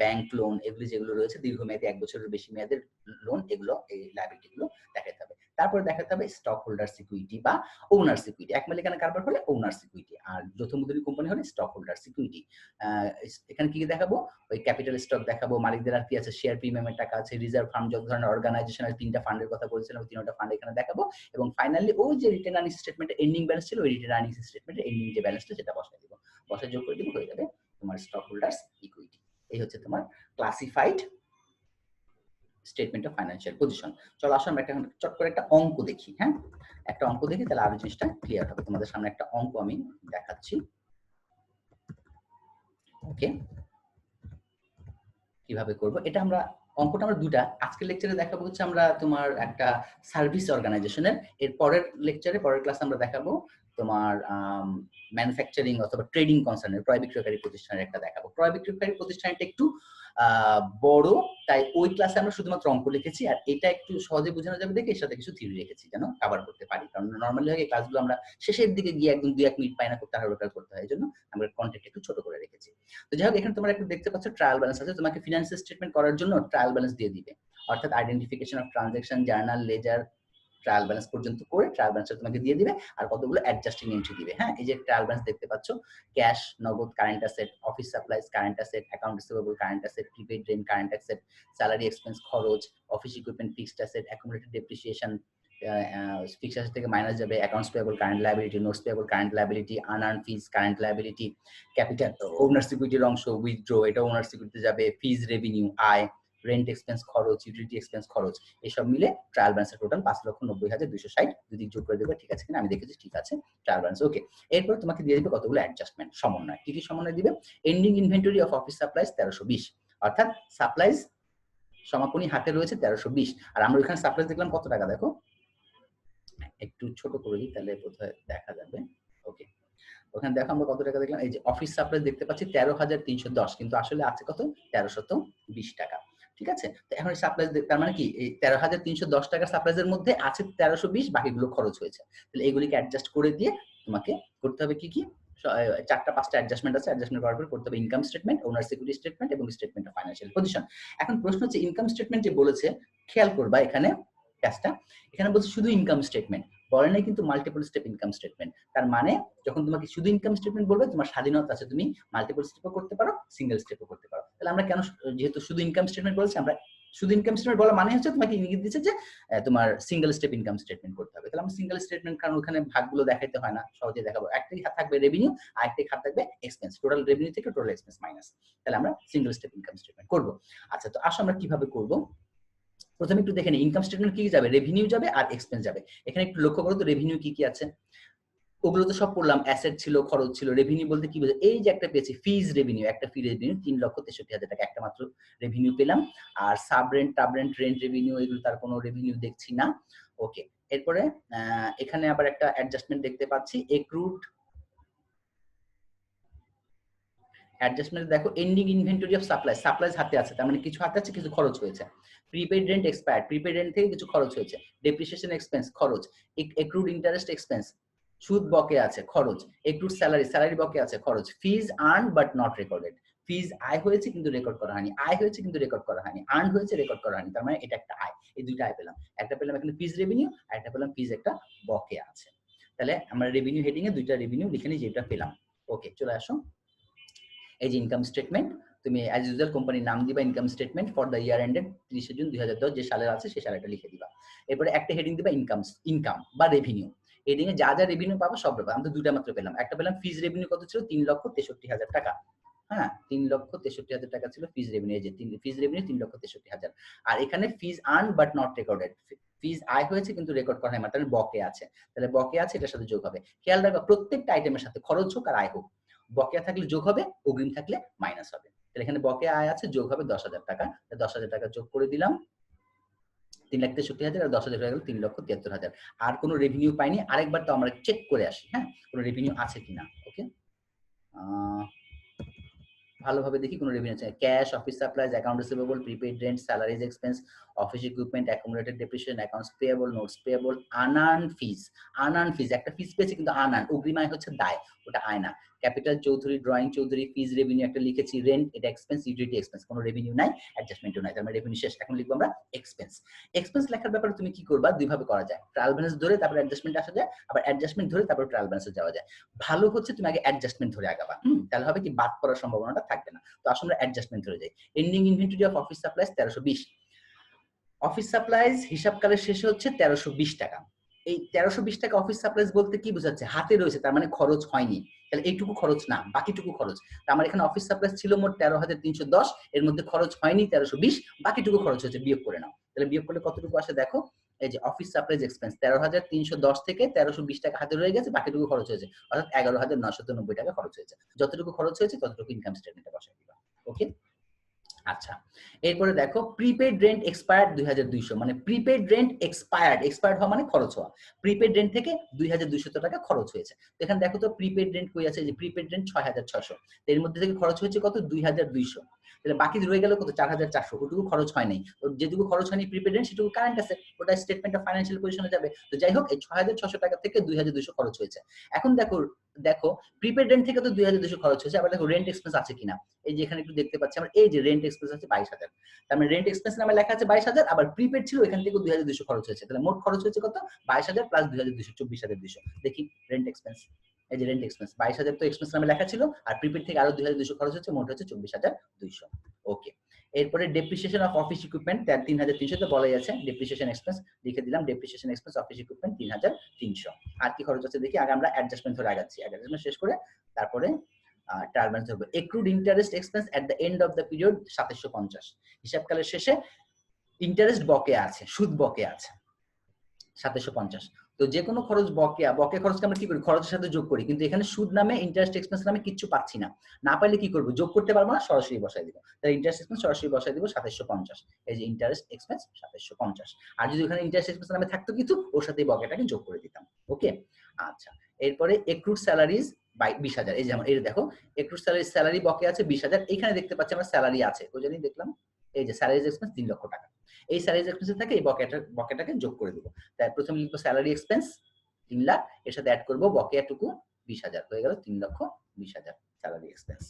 bank loan, এগুলো যেগুলো রয়েছে দীর্ঘমেয়াদী 1 বছরের বেশি মেয়াদের লোন, এগুলো এই লায়াবিলিটি গুলো দেখাতে হবে। তারপরে দেখাতে হবে স্টক হোল্ডার সিকিউরিটি বা ওনার সিকিউরিটি। এক মালিকানা কারবার হলে ওনার সিকিউরিটি, আর যৌথ মূলধনী কোম্পানি হলে স্টক হোল্ডার সিকিউরিটি। এখানে কি কি দেখাবো? ওই ক্যাপিটাল স্টক দেখাবো, মালিকদের আর কি আছে, শেয়ার প্রিমিয়ামের টাকা আছে, রিজার্ভ ফান্ড, যত ধরনের অর্গানাইজেশনাল 3টা ফান্ডের কথা বলছিলাম, 3টা ফান্ড এখানে দেখাবো। এবং ফাইনালি ওই যে রিটেন আর্নিংস স্টেটমেন্টের এন্ডিং ব্যালেন্স ছিল, ওই রিটেন আর্নিংস স্টেটমেন্টের এন্ডিং যে ব্যালেন্সটা সেটা বসাই দিব, বসাই যোগ করে দিব, হয়ে যাবে তোমার স্টক হোল্ডার্স ইকুইটি। এই হচ্ছে তোমার classified statement of financial position. চলো আসো আমরা এখন চট করে একটা অঙ্ক দেখি। হ্যাঁ, একটা অঙ্ক দেখি, তাহলে আরো জিনিসটা ক্লিয়ার হবে। তোমাদের সামনে একটা অঙ্ক আমি দেখাচ্ছি। ওকে, কিভাবে করব এটা আমরা, অঙ্কটা আমরা দুটা আজকের লেকচারে দেখাবো হচ্ছে আমরা তোমার একটা সার্ভিস অর্গানাইজেশনের, এর পরের লেকচারে পরের ক্লাসে আমরা দেখাবো তোমার ম্যানুফ্যাকচারিং অথবা ট্রেডিং কনসার্নের, ক্রয় বিক্রয়কারী প্রতিষ্ঠানের একটা দেখাবো। ক্রয় বিক্রয়কারী প্রতিষ্ঠানটা একটু বড়, তাই ওই ক্লাসে আমরা শুধুমাত্র অঙ্ক লিখেছি, আর এটা একটু সহজে বোঝানো যাবে দেখে এর সাথে কিছু থিওরি রেখেছি যেন কভার করতে পারি, কারণ নর্মালি হয় এই ক্লাসগুলো আমরা শেষের দিকে গিয়ে একদম 2-1 মিনিট পাই না, তাড়াহুড়ো করতে হয়, এই জন্য আমরা কন্টেন্ট একটু ছোট করে রেখেছি। তো যাই হোক, এখানে তোমরা একটু দেখতে পাচ্ছ ট্রায়াল ব্যালেন্স আছে, তোমাকে ফিনান্সিয়াল স্টেটমেন্ট করার জন্য ট্রায়াল ব্যালেন্স দিয়ে দিবে, অর্থাৎ identification of transaction, journal, ledger, trial balance পর্যন্ত করে ট্রায়াল ব্যালেন্সটা তোমাকে দিয়ে দিবে, আর কতগুলো অ্যাডজাস্টিং এন্ট্রি দিবে। হ্যাঁ, এই যে ট্রায়াল ব্যালেন্স দেখতে পাচ্ছ, ক্যাশ, নগদ, current asset, office supplies, current asset, account receivable, current asset, prepaid rent, current asset, salary expense, খরচ, office equipment, fixed asset, accumulated depreciation, fixed asset থেকে মাইনাস যাবে, accounts payable, current liability, notes payable, current liability, unearned fees, current liability, capital, owner সিকিউরিটির অংশ, withdraw, এটা owner সিকিউরিটিতে যাবে, fees, revenue, আয়, rent expense, খরচ, ইউটিলিটি এক্সপেন্স, খরচ, এসব মিলে ট্রায়াল ব্যালেন্সের টোটাল 5,90,260। যদি যোগ করে দেবে ঠিক আছে কিনা, আমি দেখেছি ঠিক আছে, ট্রায়াল ব্যালেন্স ওকে। এরপর তোমাকে দিয়ে দিবে কতগুলো অ্যাডজাস্টমেন্ট, সমন্বয়। কি কি সমন্বয় দিবে? Ending inventory of office supplies 1320, অর্থাৎ সাপ্লাইজ সমাপনী হাতে রয়েছে 1320, আর আমরা ওইখানে সাপ্লাইজ দেখলাম কত টাকা, দেখো একটু ছোট করে দিই তাহলে বোধহয় দেখা যাবে। ওকে, ওখানে দেখো আমরা কত টাকা দেখলাম, এই যে অফিস সাপ্লাইজ দেখতে পাচ্ছি 13,310, কিন্তু আসলে আছে কত, 1320 টাকা। ঠিক আছে, তো এখন সাপ্লাইজ তার মানে কি, এই 13,310 টাকার সাপ্লাইজের মধ্যে আছে 1320, বাকিগুলো খরচ হয়েছে। তাহলে এগুলিকে অ্যাডজাস্ট করে দিয়ে তোমাকে করতে হবে কি কি, 4-5টা অ্যাডজাস্টমেন্ট আছে, অ্যাডজাস্টমেন্ট করার পর করতে হবে ইনকাম স্টেটমেন্ট, ওনার সিকিউরিটি স্টেটমেন্ট এবং স্টেটমেন্ট অফ ফাইন্যান্সিয়াল পজিশন। এখন প্রশ্ন হচ্ছে ইনকাম স্টেটমেন্ট যে বলেছে, খেয়াল করবা এখানে কাজটা, এখানে বলছে শুধু ইনকাম স্টেটমেন্ট, বলে নাই কিন্তু মাল্টিপল স্টেপ ইনকাম স্টেটমেন্ট। তার মানে যখন তোমাকে শুধু ইনকাম স্টেটমেন্ট বলবে, তোমার স্বাধীনতা আছে, তুমি মাল্টিপল স্টেপও করতে পারো, সিঙ্গেল স্টেপও করতে পারো। তাহলে আমরা কেন, যেহেতু শুধু ইনকাম স্টেটমেন্ট বলছি, আমরা শুধু ইনকাম স্টেটমেন্ট বলা মানে হচ্ছে তোমাকে ইঙ্গিত দিচ্ছে যে তোমার সিঙ্গেল স্টেপ ইনকাম স্টেটমেন্ট করতে হবে। তাহলে আমরা সিঙ্গেল স্টেটমেন্ট, কারণ ওখানে ভাগগুলো দেখাইতে হয় না, সহজে দেখাবো। একটাই হাত থাকবে রেভিনিউ, আরেকটাই হাত থাকবে এক্সপেন্স, টোটাল রেভিনিউ থেকে টোটাল এক্সপেন্স মাইনাস। তাহলে আমরা সিঙ্গেল স্টেপ ইনকাম স্টেটমেন্ট করব। আচ্ছা, তো আসো আমরা কিভাবে করব। প্রথমে একটু দেখে নিই ইনকাম স্টেটমেন্ট কি কি যাবে, রেভিনিউ যাবে আর এক্সপেন্স যাবে। এখানে একটু লক্ষ্য করো তো রেভিনিউ কি কি আছে, ওগুলো তো সব পড়লাম, অ্যাসেট ছিল, খরচ ছিল। রেভিনিউ বলতে কি বোঝায়, এই যে একটা পেয়েছি ফিজ রেভিনিউ, একটা ফি রেভিনিউ 3,63,000 টাকা, একটা মাত্র রেভিনিউ পেলাম। আর সাব রেন্ট, টাব রেন্ট, রেন্ট রেভিনিউ, এগুলো তার কোনো রেভিনিউ দেখছি না। ওকে, এরপরে এখানে আবার একটা অ্যাডজাস্টমেন্ট দেখতে পাচ্ছি, এক্রুড অ্যাডজাস্টমেন্ট, দেখো ending inventory of supply, supplies হাতে আছে, তার মানে কিছু হাতে আছে, কিছু খরচ হয়েছে। Prepaid rent expired, prepaid rent থেকে কিছু খরচ হয়েছে। ডেপ্রিসিয়েশন এক্সপেন্স, খরচ। এক্রুড ইন্টারেস্ট এক্সপেন্স, সুদ বকে আছে, খরচ। এক্রুড স্যালারি, স্যালারি বকে আছে, খরচ। ফিজ আর্ন বাট নট রেকর্ডেড, ফিজ আয় হয়েছে কিন্তু রেকর্ড করা হয়নি, আয় হয়েছে কিন্তু রেকর্ড করা হয়নি, আর্ন হয়েছে রেকর্ড করা হয়নি, তার মানে এটা একটা আয়। এই দুইটা আয় পেলাম, একটা পেলাম এখানে ফিজ রেভিনিউ, আর একটা পেলাম ফিজ একটা বকে আছে। তাহলে আমরা রেভিনিউ হেডিং এ দুইটা রেভিনিউ লিখে নিই, যেটা পেলাম। ওকে, চলে আসো, এই যে ইনকাম স্টেটমেন্ট, তুমি অ্যাজ ইউজুয়াল কোম্পানির নাম দিবা, income statement for the year ended 30 June 2010, যে সালের আছে সেই সালটা লিখে দিবা। এরপরে একটা হেডিং দিবা ইনকাম বা রেভিনিউ, হেডিং এ যা যা রেভিনিউ পাবো সব পাবো। আমরা দুইটা মাত্র পেলাম, একটা পেলাম ফিজ রেভিনিউ কত ছিল, 3,63,000 টাকা। হ্যাঁ, 3,63,000 টাকা ছিল ফিজ রেভিনিউ, এই যে ফিজ রেভিনিউ 3,63,000। আর এখানে ফিজ আর্ন বাট নট রেকর্ডেড, ফিজ আয় হয়েছে কিন্তু রেকর্ড করা হয় না, তাহলে বকে আছে। তাহলে বকে আছে, এটার সাথে যোগ হবে। খেয়াল রাখবা প্রত্যেকটা আইটেমের সাথে, খরচ হোক আর আয় হোক, বকেয়া থাকলে যোগ হবে, অগ্রিম থাকলে মাইনাস হবে। তাহলে এখানে বকেয়া আয় আছে, যোগ হবে 10,000 টাকা, 10,000 টাকা যোগ করে দিলাম, 3,63,000 আর 10,000 হয়ে গেল 3,73,000। আর কোনো রেভিনিউ পাইনি, আরেকবার তো আমরা চেক করে আসি, হ্যাঁ কোনো রেভিনিউ আছে কিনা। ওকে, ভালোভাবে দেখি কোনো রেভিনিউ আছে, cash, office supplies, account receivable, prepaid rent, salaries expense, office equipment, accumulated depreciation, accounts payable, notes payable, unearned fees. Unearned fees, একটা ফিজ পেয়েছে কিন্তু আনআর্ন, অগ্রিম আয় হচ্ছে দায়, ওটা আয় না। ক্যাপিটাল চৌধুরী, ড্রয়িং চৌধুরী, ফিজ রেভিনিউ একটা লিখেছি, রেন্ট এটা এক্সপেন্স, ইউটিলিটি এক্সপেন্স, কোনো রেভিনিউ নাই, অ্যাডজাস্টমেন্টও নাই, তার মানে রেভিনিউ শেষ। এখন লিখবো আমরা এক্সপেন্স। এক্সপেন্স লেখার ব্যাপারে তুমি কি করবা, দুইভাবে করা যায়, ট্রায়াল ব্যালেন্স ধরে তারপর অ্যাডজাস্টমেন্ট আসা যায়, আবার অ্যাডজাস্টমেন্ট ধরে তারপর ট্রায়াল ব্যালেন্সে যাওয়া যায়। ভালো হচ্ছে তুমি আগে অ্যাডজাস্টমেন্ট ধরে আগাবা, তাহলে হবে কি বাদ পড়ার সম্ভাবনাটা থাকবে না। তো আসলে আমরা অ্যাডজাস্টমেন্ট ধরে যাই। Ending inventory of office supplies 1320, office supplies হিসাবকালের শেষে হচ্ছে 1320 টাকা। এই 1320 টাকা অফিস সাপ্লাইজ বলতে কি বোঝাচ্ছে, হাতে রয়েছে, তার মানে খরচ হয়নি, তাহলে এইটুকু খরচ না, বাকিটুকু খরচ। আমার এখানে অফিস সাপ্লাইজ ছিল মোট 13,310, এর মধ্যে খরচ হয়নি 1320, বাকিটুকু খরচ হয়েছে, বিয়োগ করে নাও। তাহলে বিয়োগ করলে কতটুকু আসে দেখো, এই যে অফিস সাপ্লাইজ এক্সপেন্স 13,310 থেকে 1320 টাকা হাতে রয়ে গেছে, বাকিটুকু খরচ হয়েছে, অর্থাৎ 11,990 টাকা খরচ হয়েছে। যতটুকু খরচ হয়েছে ততটুকু ইনকাম স্টেটমেন্টে বসাই দিবা। ওকে, আচ্ছা, এরপরে দেখো প্রিপেড রেন্ট এক্সপায়ার্ড 2,200, মানে প্রিপেড রেন্ট এক্সপায়ার্ড, এক্সপায়ার্ড হওয়া মানে খরচ হওয়া, প্রিপেড রেন্ট থেকে 2,200 টাকা খরচ হয়েছে। তো এখানে দেখো তো প্রিপেড রেন্ট কই আছে, যে প্রিপেড রেন্ট 6,600, এর মধ্যে থেকে খরচ হয়েছে কত, 2,200। তাহলে বাকি রয়ে গেল কত 4400, ওটুকু খরচ হয় নাই। যেটুকু খরচ হয়নি প্রিপেড রেন্ট সেটুকু কারেন্ট অ্যাসেট, ওটা স্টেটমেন্ট অফ ফাইন্যান্সিয়াল পজিশনে যাবে। তো যাই হোক এই 6600 টাকা থেকে 2200 খরচ হয়েছে। এখন দেখো দেখো প্রিপেড রেন্ট থেকে তো 2200 খরচ হয়েছে, আবার দেখো রেন্ট এক্সপেন্স আছে কিনা। এই যে এখানে একটু দেখতে পাচ্ছি আমরা, এই যে রেন্ট এক্সপেন্স আছে 22000, তার মানে রেন্ট এক্সপেন্স নামে লেখা আছে 22000, আবার প্রিপেড ছিল এখান থেকে 2200 খরচ হয়েছে। তাহলে মোট খরচ হয়েছে কত 22000 প্লাস 2200 24200। দেখি রেন্ট এক্সপেন্স, এই যে রেন্ট এক্সপেন্স 22000 তো এক্সপেন্স নামে লেখা ছিল, আর প্রিপেড থেকে আরো 2200 খরচ হচ্ছে, মোট হচ্ছে 24200। ওকে, এরপরে ডেপ্রিসিয়েশন অফ অফিস ইকুইপমেন্ট 3300 তো বলাই আছে, ডেপ্রিসিয়েশন এক্সপেন্স লিখে দিলাম, ডেপ্রিসিয়েশন এক্সপেন্স অফিস ইকুইপমেন্ট 3300। আর কি খরচ আছে দেখি, আগে আমরা অ্যাডজাস্টমেন্ট ধরে আগাচ্ছি, অ্যাডজাস্টমেন্ট শেষ করে তারপরে ট্রায়াল ব্যালেন্স ধরবো। Accrued interest expense at the end of the period 2750, হিসাবকালের শেষে ইন্টারেস্ট বকেয়া আছে, সুদ বকেয়া আছে 2750। তো যে কোনো খরচ বকেয়া খরচকে আমরা কি করি, খরচের সাথে যোগ করি, কিন্তু এখানে সুদ নামে ইন্টারেস্ট এক্সপেন্স নামে কিচ্ছু পাচ্ছি না, না পাইলে কি করব, যোগ করতে পারবো না, সরাসরি বসাই দিব। তাই ইন্টারেস্ট এক্সপেন্স সরাসরি বসাই দিব 2750, এই যে ইন্টারেস্ট এক্সপেন্স 2750। আর যদি ওখানে ইন্টারেস্ট এক্সপেন্স নামে থাকতো কিছু, ওর সাথে বকেয়াটাকে যোগ করে দিতাম। ওকে, আচ্ছা, এরপরে এক্রুড স্যালারিজ বাই 20000, এই যেমন এই দেখো এক্রুড স্যালারি বকেয়া আছে 20000, এখানে দেখতে পাচ্ছি আমরা স্যালারি আছে, ওই জন্যই দেখলাম এই যে স্যালারিজ এক্সপেন্স 3 লক্ষ টাকা, এই স্যালারিজ এক্সপেন্সে থাকে এই বকেয়াটাকে যোগ করে দেব। তাই প্রথমে লিখবো স্যালারি এক্সপেন্স 3 লাখ, এর সাথে অ্যাড করব বকেয়াটুকু 20000, হয়ে গেল 3,20,000 স্যালারি এক্সপেন্স।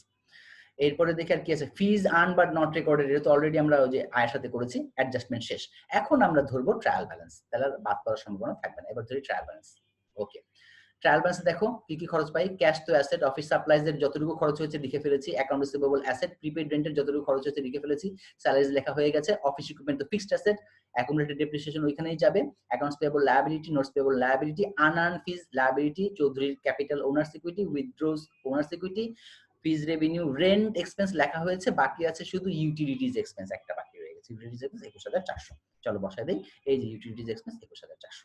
এরপরে দেখি আর কি আছে, ফিজ আর্ন বাট নট রেকর্ডেড, এটা তো অলরেডি আমরা ওই যে আয়ের সাথে করেছি, অ্যাডজাস্টমেন্ট শেষ। এখন আমরা ধরবো ট্রায়াল ব্যালেন্স, তাহলে বাদ পড়ার সম্ভাবনা থাকবে না। এবার ধরি ট্রায়াল ব্যালেন্স। ওকে, ট্রায়াল ব্যালেন্সে দেখো কি কি খরচ পাই, ক্যাশ তো অ্যাসেট, অফিস সাপ্লাইজ এর যতটুকু খরচ হয়েছে লিখে ফেলেছি, অ্যাকাউন্ট রিসিভেবল অ্যাসেট, প্রিপেড রেন্টের যতটুকু খরচ হয়েছে লিখে ফেলেছি, স্যালারিজ লেখা হয়ে গেছে, অফিস ইকুইপমেন্ট তো ফিক্সড অ্যাসেট, অ্যাকুমুলেটেড ডেপ্রিসিয়েশন ওইখানেই যাবে, accounts payable liability, notes payable liability, unearned fees liability, চৌধুরীর capital owner's equity, withdrawals owner's equity, fees revenue, rent expense লেখা হয়েছে, বাকি আছে শুধু ইউটিলিটিজ এক্সপেন্স, একটা বাকি রয়ে গেছে, ইউটিলিটিজ এক্সপেন্স 21400। চলো বসাই দেই, এই যে ইউটিলিটিজ এক্সপেন্স 21400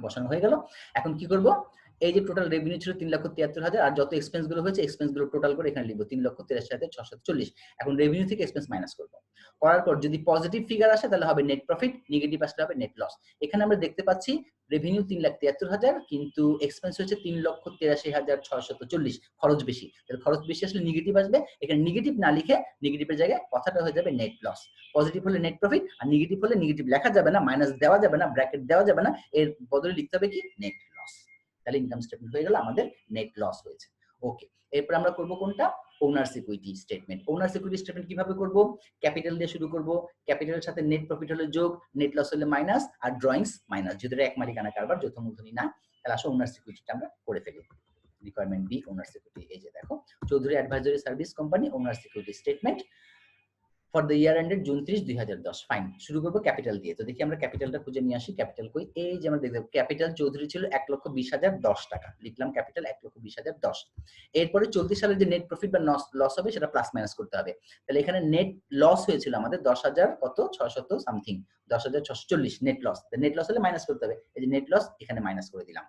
বসানো হয়ে গেল। এখন কি করব, এই যে টোটাল রেভিনিউ ছিল 3,73,000, আর যত এক্সপেন্স গুলো হয়েছে এক্সপেন্স গুলো টোটাল করে এখানে লিখবো 3,83,640। এখন রেভিনিউ থেকে এক্সপেন্স মাইনাস করব, করার পর যদি পজিটিভ ফিগার আসে তাহলে হবে নেট প্রফিট, নেগেটিভ আসলে হবে নেট লস। এখানে আমরা দেখতে পাচ্ছি রেভিনিউ 3,73,000, কিন্তু এক্সপেন্স হচ্ছে 3,83,640, খরচ বেশি, তাহলে খরচ বেশি আসলে নেগেটিভ আসবে, এখানে নেগেটিভ না লিখে নেগেটিভের জায়গায় কথাটা হয়ে যাবে নেট লস। পজিটিভ হলে নেট প্রফিট, আর নেগেটিভ হলে নেগেটিভ লেখা যাবে না, মাইনাস দেওয়া যাবে না, ব্র্যাকেট দেওয়া যাবে না, এর বদলে লিখতে হবে কি নেট লস। তাহলে ইনকাম স্টেটমেন্ট হয়ে গেল আমাদের নেট লস হয়েছে। ওকে, এরপর আমরা করব কোনটা, owners equity statement. Owners equity statement কিভাবে করব, ক্যাপিটাল দিয়ে শুরু করব, ক্যাপিটালের সাথে নেট প্রফিট হলে যোগ, নেট লস হলে মাইনাস, আর ড্রয়িংস মাইনাস, যদি এক মালিকানা কারবার যৌথ মূলধনী না। তাহলে আসলে ওনার্স ইকুইটিটা আমরা করে ফেলি। রিকোয়ারমেন্ট বি, ওনার্স ইকুইটি, এই যে দেখো Chowdhury advisory service company owners equity statement for the year ended June 30, 2010। Fine, শুরু করবো ক্যাপিটাল দিয়ে। তো দেখি আমরা ক্যাপিটালটা খুঁজে নিয়ে আসি, ক্যাপিটাল কই, এই যে আমরা দেখব ক্যাপিটাল চৌধুরী ছিল 1,20,010 টাকা, লিখলাম ক্যাপিটাল 1,20,010। এরপরে চলতি সালের যে নেট প্রফিট বা লস হবে সেটা প্লাস মাইনাস করতে হবে। তাহলে এখানে নেট লস হয়েছিল আমাদের 10,000 কত 600 something, 10,640 net loss. Net loss হলে মাইনাস করতে হবে, এই যে নেট লস এখানে মাইনাস করে দিলাম।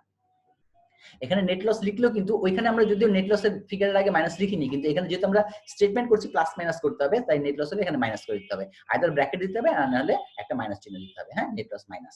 এখানে নেট লস লিখলেও কিন্তু ওইখানে আমরা যদিও নেট লসের ফিগারের আগে মাইনাস লিখিনি, কিন্তু এখানে যেহেতু আমরা স্টেটমেন্ট করছি প্লাস মাইনাস করতে হবে, তাই নেট লস হলে এখানে মাইনাস করে দিতে হবে, আইদার ব্র্যাকেট দিতে হবে আর নাহলে একটা মাইনাস চিহ্ন দিতে হবে। হ্যাঁ, নেট লস মাইনাস।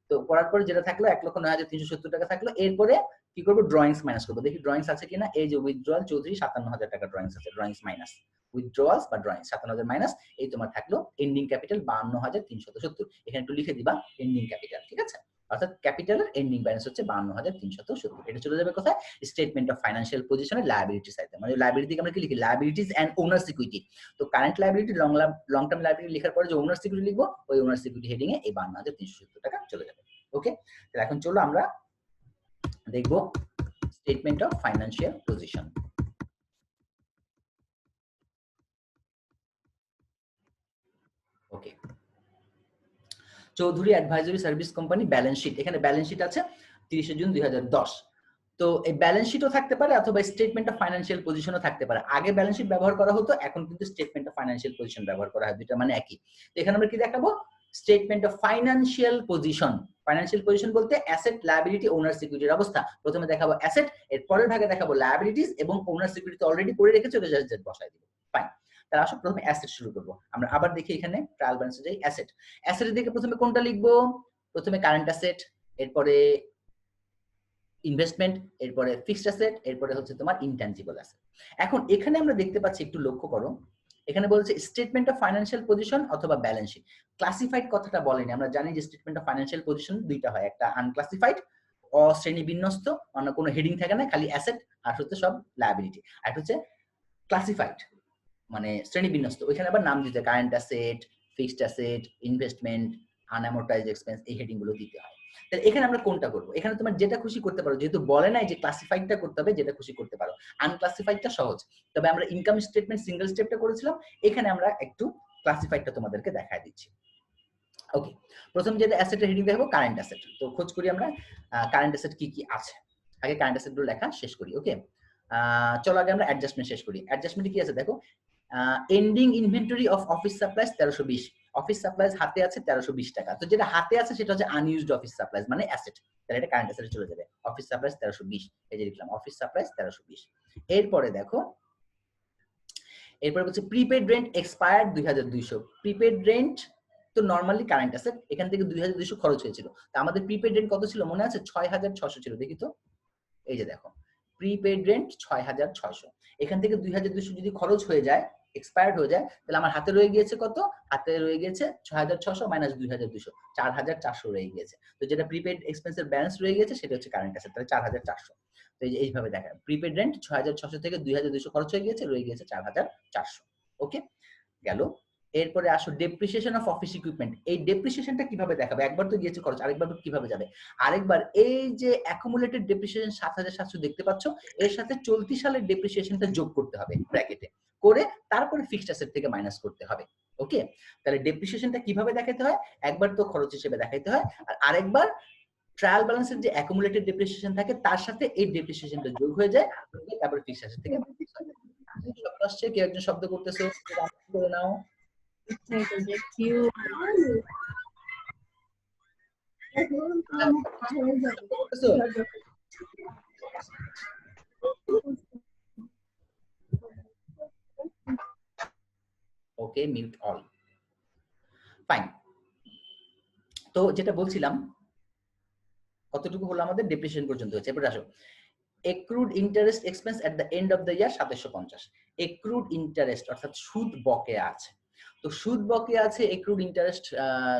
তো করার পরে যেটা থাকলো 1,09,370 টাকা থাকলো। এরপরে কি করবো, ড্রয়িংস মাইনাস করবো, দেখি ড্রয়িংস আছে কিনা। এই যে উইথড্রয়াল চৌধুরী 57,000 টাকা ড্রয়িংস আছে, ড্রয়িংস মাইনাস, উইথড্রয়ালস বা ড্রয়িংস 57,000 মাইনাস, এই তোমার থাকলো এন্ডিং ক্যাপিটাল 52,370। এখানে একটু লিখে দিবা এন্ডিং ক্যাপিটাল, ঠিক আছে, অর্থাৎ ক্যাপিটালের এন্ডিং ব্যালেন্স হচ্ছে 52,370। এটা চলে যাবে কোথায়, স্টেটমেন্ট অফ ফাইন্যান্সিয়াল পজিশনে লায়াবিলিটি সাইডে, মানে লায়াবিলিটি আমরা কি লিখি, লায়াবিলিটিজ এন্ড ওনার্স ইকুইটি। তো current liability long term liability লেখার পরে যে ওনার্স ইকুইটি লিখবো, ওই ওনার্স ইকুইটি হেডিং এ এই 52,370 টাকা চলে যাবে। ওকে, তাহলে এখন চলো আমরা দেখবো statement of financial position. Okay, Chowdhury advisory service company balance sheet, এখানে ব্যালেন্স শিট আছে 30 জুন 2010। তো এই ব্যালেন্স শিটও থাকতে পারে অথবা স্টেটমেন্ট অফ ফাইন্যান্সিয়াল পজিশনও থাকতে পারে। আগে ব্যালেন্স শিট ব্যবহার করা হতো, এখন কিন্তু স্টেটমেন্ট অফ ফাইন্যান্সিয়াল পজিশন ব্যবহার করা হয়, দুইটা মানে একই। তো এখানে আমরা কি দেখাবো, statement of financial position. Financial position বলতে অ্যাসেট, লায়াবিলিটি, ওনার সিকিউরিটির অবস্থা। প্রথমে দেখাবো অ্যাসেট, এর পরের ভাগে দেখাবো লায়াবিলিটিস, এবং ওনার সিকিউরিটি অলরেডি করে রেখেছে, ওটা জাস্ট বসাই দিব। ফাইন, তাহলে আসলে প্রথমে অ্যাসেট শুরু করব আমরা। আবার দেখি এখানে ট্রায়াল ব্যালেন্সে যাই, অ্যাসেট, অ্যাসেটের দিকে প্রথমে কোনটা লিখবো, প্রথমে কারেন্ট অ্যাসেট, এরপরে ইনভেস্টমেন্ট, এরপরে ফিক্সড অ্যাসেট, এরপরে হচ্ছে তোমার ইনট্যানজিবল অ্যাসেট। এখন এখানে আমরা দেখতে পাচ্ছি, একটু লক্ষ্য করো, এখানে বলছে স্টেটমেন্ট অফ ফাইন্যান্সিয়াল পজিশন অথবা ব্যালেন্স শিট। ক্লাসিফাইড কথাটা বলেনি, আমরা জানি যে স্টেটমেন্ট অফ ফাইন্যান্সিয়াল পজিশন দুইটা হয়, একটা আনক্লাসিফাইড অশ্রেণীবিন্যস্ত, মানে কোনো হেডিং থাকে না, খালি অ্যাসেট আর হচ্ছে সব লায়াবিলিটি, আর হচ্ছে ক্লাসিফাইড মানে শ্রেণীবিন্যস্ত, ওইখানে আবার নাম দিতে current asset, fixed asset, investment, unamortised expense, এই হেডিং গুলো দিতে হয়। তাহলে এখানে আমরা কোনটা করব? এখানে তোমার যেটা খুশি করতে পারো, যেহেতু বলে নাই যে ক্লাসিফাইডটা করতে হবে, যেটা খুশি করতে পারো। আনক্লাসিফাইডটা সহজ, তবে আমরা ইনকাম স্টেটমেন্ট সিঙ্গেল স্টেপটা করেছিলাম, এখানে আমরা একটু ক্লাসিফাইডটা তোমাদেরকে দেখায় দিচ্ছি। ওকে, প্রথম যেটা অ্যাসেটের হেডিং দেখাবো কারেন্ট অ্যাসেট। তো খোঁজ করি আমরা কারেন্ট অ্যাসেট কি কি আছে, আগে কারেন্ট অ্যাসেট গুলো লেখা শেষ করি। ওকে, চলো আগে আমরা অ্যাডজাস্টমেন্ট শেষ করি। অ্যাডজাস্টমেন্টে কি আছে দেখো, ending inventory of office supplies 1320, office supplies হাতে আছে 1320 টাকা। তো যেটা হাতে আছে সেটা হচ্ছে আনইউজড অফিস সাপ্লাইজ মানে অ্যাসেট, তাহলে এটা কারেন্ট অ্যাসেটে চলে যাবে। অফিস সাপ্লাইজ 1320, এই যে লিখলাম অফিস সাপ্লাইজ 1320। এরপরে দেখো, এরপরে হচ্ছে prepaid rent expired 2200। Prepaid rent তো নরমালি কারেন্ট অ্যাসেট, এখান থেকে 2200 খরচ হয়েছিল। তো আমাদের প্রিপেড রেন্ট কত ছিল মনে আছে? 6600 ছিল, দেখি তো, এই যে দেখো প্রিপেড রেন্ট 6600, এখান থেকে 2200 যদি খরচ হয়ে যায়, এক্সপায়ার্ড হয়ে যায়, তাহলে আমার হাতে রয়ে গিয়েছে কত? হাতে রয়ে গিয়েছে 6600 মাইনাস 2200, 4400 রয়ে গিয়েছে। তো যেটা প্রিপেড এক্সপেন্সের ব্যালেন্স রয়ে গিয়েছে সেটা হচ্ছে কারেন্ট অ্যাসেট, তাহলে 4400। তো এই যে এইভাবে দেখা, প্রিপেড রেন্ট 6600 থেকে 2200 খরচ হয়ে গিয়েছে, রয়ে গিয়েছে 4400। ওকে, গেল। এরপরে আসো ডেপ্রিসিয়েশন অফ অফিস ইকুইপমেন্ট। এই ডেপ্রিসিয়েশনটা কিভাবে দেখাবে? একবার তো গিয়েছে খরচ, আরেকবার কিভাবে যাবে? আরেকবার এই যে অ্যাকুমুলেটেড ডেপ্রিসিয়েশন 7700 দেখতে পাচ্ছ, এর সাথে চলতি সালের ডেপ্রিসিয়েশনটা যোগ করতে হবে ব্র্যাকেটে করে, তারপরে ফিক্সড অ্যাসেট থেকে মাইনাস করতে হবে। ওকে, তাহলে ডেপ্রিসিয়েশনটা কিভাবে দেখাতে হয়? একবার তো খরচ হিসেবে দেখাইতে হয়, আর আরেকবার ট্রায়াল ব্যালেন্সের যে অ্যাকুমুলেটেড ডেপ্রিসিয়েশন থাকে তার সাথে এই ডেপ্রিসিয়েশনটা যোগ হয়ে যায়, তারপরে ফিক্সড অ্যাসেট থেকে মাইনাস হয়। শব্দ আসছে, কেউ একজন শব্দ করতেছো করে নাও। ওকে, মিউট অল, ফাইন। তো যেটা বলছিলাম, কতটুকু হলো আমাদের? ডেপ্রিসিয়েশন পর্যন্ত হচ্ছে। এরপর আসো accrued interest expense at the end of the year 2750। accrued interest অর্থাৎ সুদ বকেয়া আছে। তো সুদ বকেয়া আছে, accrued interest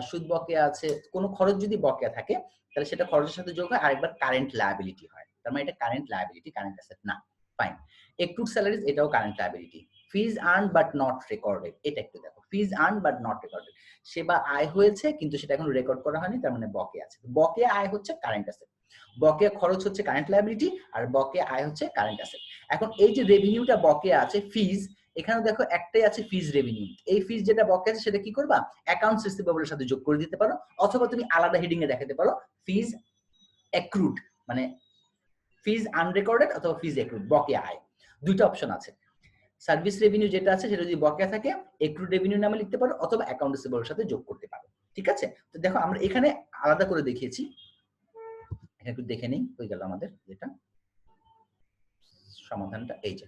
সুদ বকেয়া আছে, কোনো খরচ যদি বকেয়া থাকে তাহলে সেটা খরচের সাথে যোগ হয়, আরেকবার কারেন্ট লায়াবিলিটি হয়, তার মানে এটা কারেন্ট লায়াবিলিটি, কারেন্ট অ্যাসেট না। ফাইন। accrued salaries, এটাও current liability. fees earned but not recorded, এটা একটু দেখো, fees earned but not recorded, সেবা আয় হয়েছে কিন্তু সেটা এখন রেকর্ড করা হয়নি, তার মানে বকেয়া আছে। বকেয়া আয় হচ্ছে কারেন্ট অ্যাসেট, বকেয়া খরচ হচ্ছে কারেন্ট লায়াবিলিটি, আর বকেয়া আয় হচ্ছে কারেন্ট অ্যাসেট। এখন এই যে রেভিনিউটা বকেয়া আছে ফিজ, এখানে দেখো একটাই আছে ফিজ রেভিনিউ। এই ফিজ যেটা বকেয়া আছে সেটা কি করবা? অ্যাকাউন্টস রিসিভেবলের সাথে যোগ করে দিতে পারো, অথবা তুমি আলাদা হেডিং এ দেখাতে পারো ফিজ অ্যাক্রুড, মানে ফিজ আনরেকর্ডেড অথবা ফিজ অ্যাক্রুড, বকেয়া আয়, দুইটা অপশন আছে। সার্ভিস রেভিনিউ যেটা আছে সেটা যদি বকেয়া থাকে অ্যাক্রুড রেভিনিউ নামে লিখতে পারো, অথবা অ্যাকাউন্ট রিসিভেবলের সাথে যোগ করতে পারো। ঠিক আছে, তো দেখো আমরা এখানে আলাদা করে দেখিয়েছি, একটু দেখে নেই, হয়ে গেল আমাদের যেটা সমাধানটা, এই যে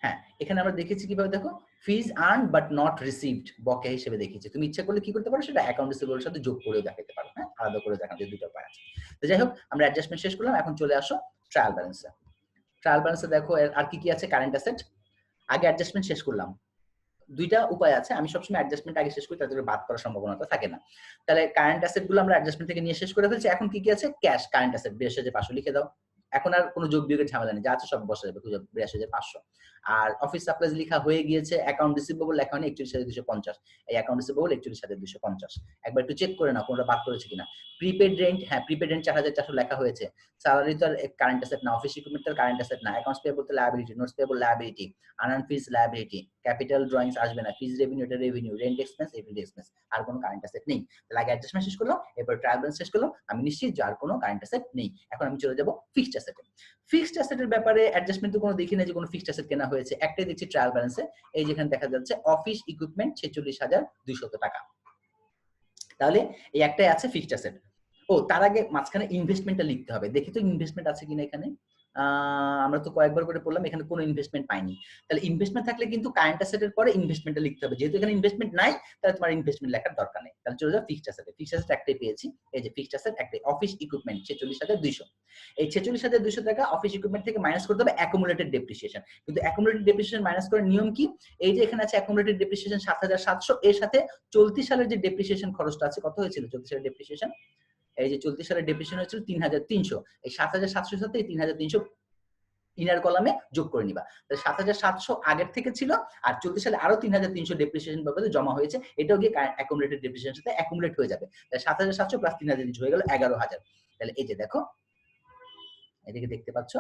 হ্যাঁ, এখানে আমরা দেখেছি কিভাবে, দেখো ফিজ আর্ন বাট নট রিসিভড বকেয়া হিসেবে দেখিয়েছি। তুমি ইচ্ছা করলে কি করতে পারো, সেটা অ্যাকাউন্ট রিসিভেবলের সাথে যোগ করেও দেখাতে পারো, হ্যাঁ, আলাদা করে দেখাতে দুটো উপায় আছে। তো যাই হোক, আমরা অ্যাডজাস্টমেন্ট শেষ করলাম, এখন চলে আসো ট্রায়াল ব্যালেন্সে। ট্রায়াল ব্যালেন্সে দেখো আর কি কি আছে? কারেন্ট অ্যাসেট, আগে অ্যাডজাস্টমেন্ট শেষ করলাম। দুইটা উপায় আছে, আমি সবসময় অ্যাডজাস্টমেন্ট আগে শেষ করি, তাদের বাদ করার সম্ভাবনাটা থাকে না। তাহলে কারেন্ট অ্যাসেট গুলো আমরা অ্যাডজাস্টমেন্ট থেকে নিয়ে শেষ করে ফেলছি। এখন কি কি আছে? ক্যাশ কারেন্ট অ্যাসেট 82,500 লিখে দাও, এখন আর কোনো যোগ বিয়োগের ঝামেলা নেই, যা আছে সব বসা যাবে 82,500। আর অফিস সাপ্লাইজ লেখা হয়ে গিয়েছে, অ্যাকাউন্ট রিসিভেবল লেখা হয়নি 41,250, এই অ্যাকাউন্ট রিসিভেবল 41,250, একবার একটু চেক করে নাও কোনটা বাদ করেছে কিনা। প্রিপেড রেন্ট, হ্যাঁ প্রিপেড রেন্ট 4,400 লেখা হয়েছে। স্যালারি তো কারেন্ট অ্যাসেট না, অফিস ইকুইপমেন্ট তো কারেন্ট অ্যাসেট না, অ্যাকাউন্টস পেয়েবল তো liability, notes payable liability, unearned fees liability, capital drawings আসবে না, ফিজ রেভিনিউ এটা revenue, rent expense everyday expense, আর কোনো কারেন্ট অ্যাসেট নেই। তাহলে আগে অ্যাডজাস্টমেন্ট শেষ করলাম, এরপর ট্রায়াল ব্যালেন্স শেষ করলাম, আমি নিশ্চিত যে আর কোনো কারেন্ট অ্যাসেট নেই। এখন আমি চলে যাব ফিক্সড অ্যাসেটে। ফিক্সড অ্যাসেটের ব্যাপারে অ্যাডজাস্টমেন্ট তো কোনো দেখি না যে কোনো ফিক্সড অ্যাসেট কেনা হয়েছে, একটাই দেখছি ট্রায়াল ব্যালেন্সে, এই যেখানে দেখা যাচ্ছে অফিস ইকুইপমেন্ট 46,200 টাকা। তাহলে এই একটাই আছে ফিক্সড অ্যাসেট। ও তার আগে মাঝখানে ইনভেস্টমেন্টটা লিখতে হবে, দেখি তো ইনভেস্টমেন্ট আছে কিনা এখানে। আমরা তো কয়েকবার করে পড়লাম, এখানে কোনো ইনভেস্টমেন্ট পাইনি। তাহলে ইনভেস্টমেন্ট থাকলে কিন্তু কারেন্ট অ্যাসেটের পরে ইনভেস্টমেন্টটা লিখতে হবে। যেহেতু এখানে ইনভেস্টমেন্ট নাই, তাহলে তোমার ইনভেস্টমেন্ট লেখার দরকার নেই। তাহলে চলে যাও ফিক্সড অ্যাসেটে। ফিক্সড অ্যাসেট একটাই পেয়েছি, এই যে ফিক্সড অ্যাসেট একটাই, অফিস ইকুইপমেন্ট 46,200। এই 46,200 টাকা অফিস ইকুইপমেন্ট থেকে মাইনাস করতে হবে অ্যাকুমুলেটেড ডেপ্রিসিয়েশন। কিন্তু অ্যাকুমুলেটেড ডেপ্রিসিয়েশন মাইনাস করার নিয়ম কি? এই যে এখানে আছে অ্যাকুমুলেটেড ডেপ্রিসিয়েশন 7,700, এর সাথে চলতি সালের যে ডেপ্রিসিয়েশন খরচটা আছে, কত হয়েছিল চলতি সালের ডেপ্রিসিয়েশন? এই যে চলতি সালের ডেপ্রিসিয়েশন হয়েছিল 3,300। এই 7,700 সাথে এই 3,300 ইনার কলামে যোগ করে নিবা। তাহলে 7,700 আগের থেকে ছিল, আর চলতি সালে আরো 3,300 ডেপ্রিসিয়েশন বাবদে জমা হয়েছে, এটাও গিয়ে অ্যাকুমুলেটেড ডেপ্রিসিয়েশনের সাথে অ্যাকুমুলেট হয়ে যাবে। তাহলে 7,700 প্লাস 3,300 হয়ে গেল 11,000। তাহলে এই যে দেখো, এদিকে দেখতে পাচ্ছ,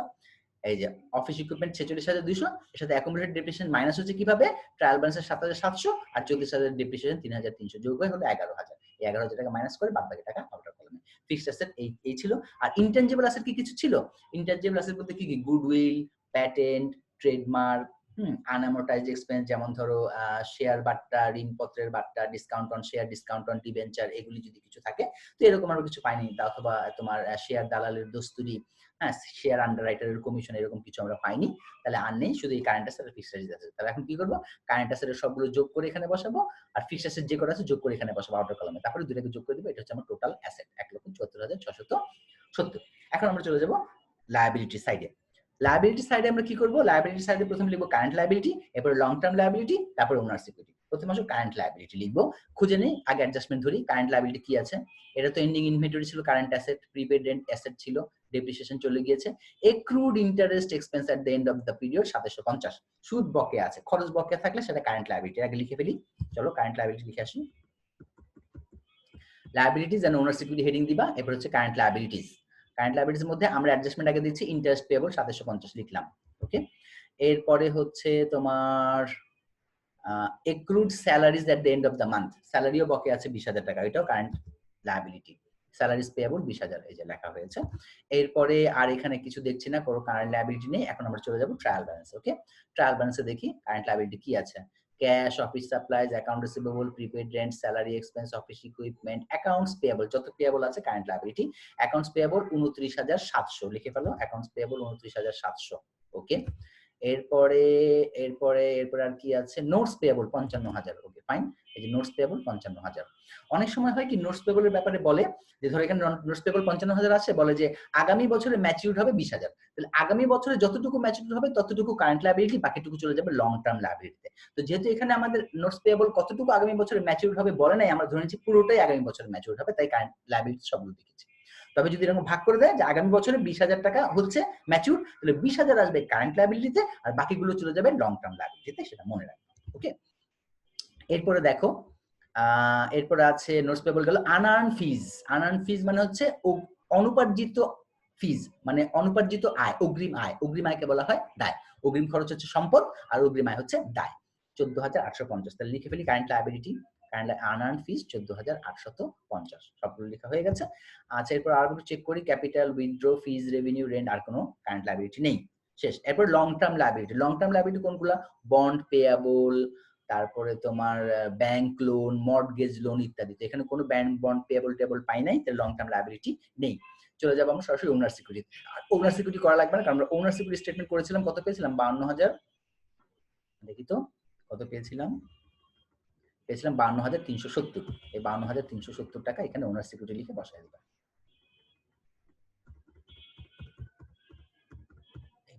এই যে অফিস ইকুইপমেন্ট 46,200, এর সাথে অ্যাকুমুলেটেড ডেপ্রিসিয়েশন মাইনাস হচ্ছে কিভাবে? ট্রায়াল ব্যালেন্সের 7,700 আর চলতি সালের ডেপ্রিসিয়েশন 3,300 যোগ হয়ে হলো 11,000। এই 11,000 টাকা মাইনাস করে বাদ বাকি টাকা আউটার কলামে। ফিক্সড অ্যাসেট এই ছিল। আর ইনট্যানজিবল অ্যাসেট কি কিছু ছিল? ইনট্যানজিবল অ্যাসেট বলতে কি কি? Goodwill, patent, trademark, unamortised expense, যেমন ধরো শেয়ার বাট্টা, ঋণপত্রের বাট্টা, discount on share, discount on debenture, এগুলি যদি কিছু থাকে। তো এরকম আরো কিছু পাইনি, অথবা তোমার শেয়ার দালালের দস্তুরি, হ্যাঁ, শেয়ার আন্ডাররাইটারের কমিশন, এরকম কিছু আমরা পাইনি। তাহলে আর নেই, শুধু এই কারেন্ট অ্যাসেট আর ফিক্সড অ্যাসেট আছে। তাহলে এখন কি করব? কারেন্ট অ্যাসেটের সবগুলো যোগ করে এখানে বসাবো, আর ফিক্সড অ্যাসেট যে কটা আছে যোগ করে এখানে বসাবো আউটার কলামে। তারপরে দুটাকে যোগ করে দিব, এটা হচ্ছে আমার টোটাল অ্যাসেট 1,74,670। এখন আমরা চলে যাব লায়াবিলিটি সাইডে। লায়াবিলিটি সাইডে আমরা কি করব? লায়াবিলিটি সাইডে প্রথমে লিখবো কারেন্ট লায়াবিলিটি, এরপর লং টার্ম লায়াবিলিটি, তারপর ওনার্স ইকুইটি। প্রথমে আসো কারেন্ট লায়াবিলিটি লিখবো, খুঁজে নেই আগে অ্যাডজাস্টমেন্ট ধরি। কারেন্ট লায়াবিলিটি কি আছে? এটা তো এন্ডিং ইনভেন্টরি ছিল, current asset, prepaid rent asset ছিল, ডেপ্রিসিয়েশন চলে গিয়েছে, accrued interest expense at the end of the period 750। সুদ বকেয়া আছে, খরচ বকেয়া থাকলে সেটা কারেন্ট লায়াবিলিটি। আগে লিখে ফেলি, চলো কারেন্ট লায়াবিলিটি লিখে আসি। লায়াবিলিটিজ এন্ড ওনার্স ইকুইটি হেডিং দিবা, এরপর হচ্ছে কারেন্ট লায়াবিলিটিজ। কারেন্ট লায়াবিলিটির মধ্যে আমরা অ্যাডজাস্টমেন্ট আগে দিচ্ছি, ইন্টারেস্ট পেয়েবল 750 লিখলাম, ওকে। এরপরে হচ্ছে তোমার accrued salaries at the end of the month, স্যালারিও বকেয়া আছে 20,000 টাকা, এটাও কারেন্ট লায়াবিলিটি। স্যালারিজ পেয়েবল 20,000, এই যে লেখা হয়েছে। এরপরে আর এখানে কিছু দেখছি না, কোনো কারেন্ট লায়াবিলিটি নেই। এখন আমরা চলে যাব ট্রায়াল ব্যালেন্স, ওকে। ট্রায়াল ব্যালেন্সে দেখি কারেন্ট লায়াবিলিটি কি আছে। Cash, office supplies, account receivable, prepaid rent, salary expense, office equipment, accounts payable, যত পেয়েবল আছে কারেন্ট লায়াবিলিটি। অ্যাকাউন্টস পেয়েবল 29,700 লিখে ফেলো, অ্যাকাউন্টস পেয়েবল 29,700, ওকে। এরপরে এরপরে এরপরে আর কি আছে? Notes payable 55,000, okay fine. এই যে নোটস পেয়েবল 55,000। অনেক সময় হয় কি, নোটস পেয়েবলের ব্যাপারে বলে যে, ধরো এখানে নোটস পেয়েবল 55,000 আছে, বলে যে আগামী বছরে ম্যাচিউরড হবে 20,000। তাহলে আগামী বছরে যতটুকু ম্যাচিউরড হবে ততটুকু কারেন্ট লায়াবিলিটি, বাকিটুকু চলে যাবে লং টার্ম লায়াবিলিটিতে। তো যেহেতু এখানে আমাদের নোটস পেয়েবল কতটুকু আগামী বছরে ম্যাচিউরড হবে বলে নাই, আমরা ধরে নিচ্ছি পুরোটাই আগামী বছরে ম্যাচিউরড হবে, তাই কারেন্ট লায়াবিলিটি সবগুলো লিখেছি। তবে যদি এরকম ভাগ করে দেয় যে আগামী বছরে 20,000 টাকা হচ্ছে ম্যাচিউর, তাহলে 20,000 আসবে কারেন্ট লায়াবিলিটিতে, আর বাকিগুলো চলে যাবে লং টার্ম লায়াবিলিটিতে, সেটা মনে রাখবে, ওকে। এরপরে দেখো, এরপরে আছে নোটস পেয়েবল গেল। আনআর্ন ফিজ, আনআর্ন ফিজ মানে হচ্ছে অনুপার্জিত ফিজ, মানে অনুপার্জিত আয়, অগ্রিম আয়। অগ্রিম আয়কে বলা হয় দায়। অগ্রিম খরচ হচ্ছে সম্পদ, আর অগ্রিম আয় হচ্ছে দায়। 14,850। তাহলে লিখে ফেলি কারেন্ট লায়াবিলিটি, কারেন্ট আনআর্ন ফিজ 14,850, সবগুলো লেখা হয়ে গেছে। আচ্ছা, এরপর আর একটু চেক করি, ক্যাপিটাল, উইথড্র, ফিজ, রেভিনিউ, রেন্ট, আর কোনো কারেন্ট লায়াবিলিটি নেই, শেষ। এরপর long term liability. Long term liability কোনগুলো? বন্ড পেয়াবল, তারপরে তোমার ব্যাংক লোন, মর্টগেজ লোন ইত্যাদি। তো এখানে কোনো ব্যাংক বন্ড পেয়েবল টেবল পাই নাই, তাহলে লং টার্ম লায়াবিলিটি নেই। চলে যাবো আমরা সরাসরি ওনার সিকিউরিটি। আর ওনার সিকিউরিটি করা লাগবে না, কারণ আমরা ওনার সিকিউরিটি স্টেটমেন্ট করেছিলাম, কত পেয়েছিলাম? 52,000। দেখি তো কত পেয়েছিলাম, পেয়েছিলাম 52,370। এই 52,370 টাকা এখানে ওনার সিকিউরিটি লিখে বসাই দিবা।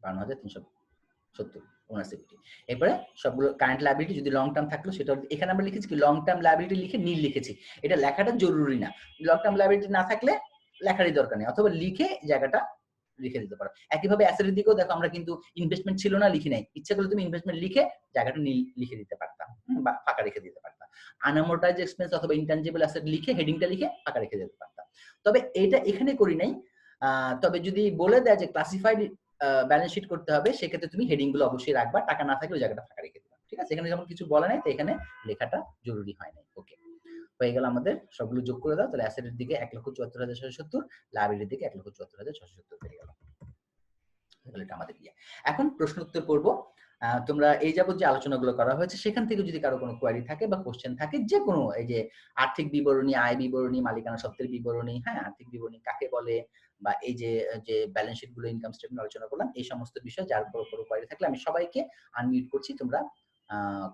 52,370 ওনার সিকিউরিটি। এরপরে সবগুলো কারেন্ট লায়াবিলিটি যদি লং টার্ম থাকলো সেটা এখানে আমরা লিখেছি কি, লং টার্ম লায়াবিলিটি লিখে নীল লিখেছি। এটা লেখাটা জরুরি না, লং টার্ম লায়াবিলিটি না থাকলে লেখারই দরকার নেই, অথবা লিখে জায়গাটা লিখে দিতে পারো। একইভাবে অ্যাসেটের দিকেও দেখো, আমরা কিন্তু ইনভেস্টমেন্ট ছিল না লিখি নাই, ইচ্ছা করলে তুমি ইনভেস্টমেন্ট লিখে জায়গাটা নীল লিখে দিতে পারতাম, বা ফাঁকা রেখে দিতে পারতাম। আনঅ্যামোর্টাইজড এক্সপেন্স অথবা ইনট্যানজিবল অ্যাসেট লিখে হেডিংটা লিখে ফাঁকা রেখে দিতে পারতাম। তবে এটা এখানে করি নাই। তবে যদি বলে দেয় যে ক্লাসিফাইড ব্যালেন্স শিট করতে হবে, সেক্ষেত্রে তুমি হেডিং গুলো অবশ্যই রাখবা, টাকা না থাকলে ওই জায়গাটা ফাঁকা রেখে দিবা, ঠিক আছে। এখানে যেমন কিছু বলা নাই, তো এখানে লেখাটা জরুরি হয় নাই, ওকে। হয়ে গেল আমাদের, সবগুলো যোগ করে দাও। তাহলে অ্যাসেটের দিকে 1,74,670, লায়াবিলিটির দিকে 1,74,670 হয়ে গেল। এটা আমাদের দিয়ে। এখন প্রশ্ন উত্তর করব। তোমরা এই যাবত যে আলোচনাগুলো করা হয়েছে সেখান থেকে যদি কারো কোনো কোয়েরি থাকে বা কোশ্চেন থাকে, যে কোনো এই যে আর্থিক বিবরণী, আয় বিবরণী, মালিকানা সত্ত্বের বিবরণী, হ্যাঁ, আর্থিক বিবরণী কাকে বলে, বা এই যে যে ব্যালেন্স শিট গুলো, ইনকাম স্টেটমেন্ট আলোচনা করলাম, এই সমস্ত বিষয় যার কোনো কোয়েরি থাকলে আমি সবাইকে আনমিউট করছি, তোমরা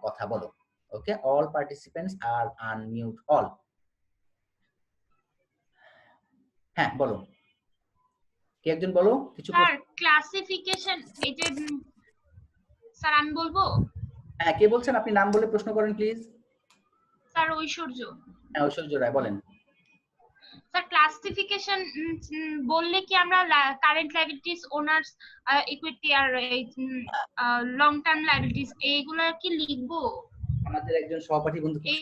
কথা বলো। ওকে, অল পার্টিসিপেন্টস আর আনমিউট অল। হ্যাঁ বলো, কে একজন বলো কিছু। স্যার ক্লাসিফিকেশন, এই যে স্যার আমি বলবো। হ্যাঁ, কে বলছেন? আপনি নাম বলে প্রশ্ন করেন প্লিজ। স্যার ঐশ্বর্য। হ্যাঁ, ঐশ্বর্য রায়, বলেন। স্যার ক্লাসিফিকেশন বললে কি আমরা কারেন্ট লায়াবিলিটিস, ওনার্স ইকুইটি আর লং টার্ম লায়াবিলিটিস এইগুলা কি লিখবো? আমাদের একজন সহপাঠী বন্ধু এই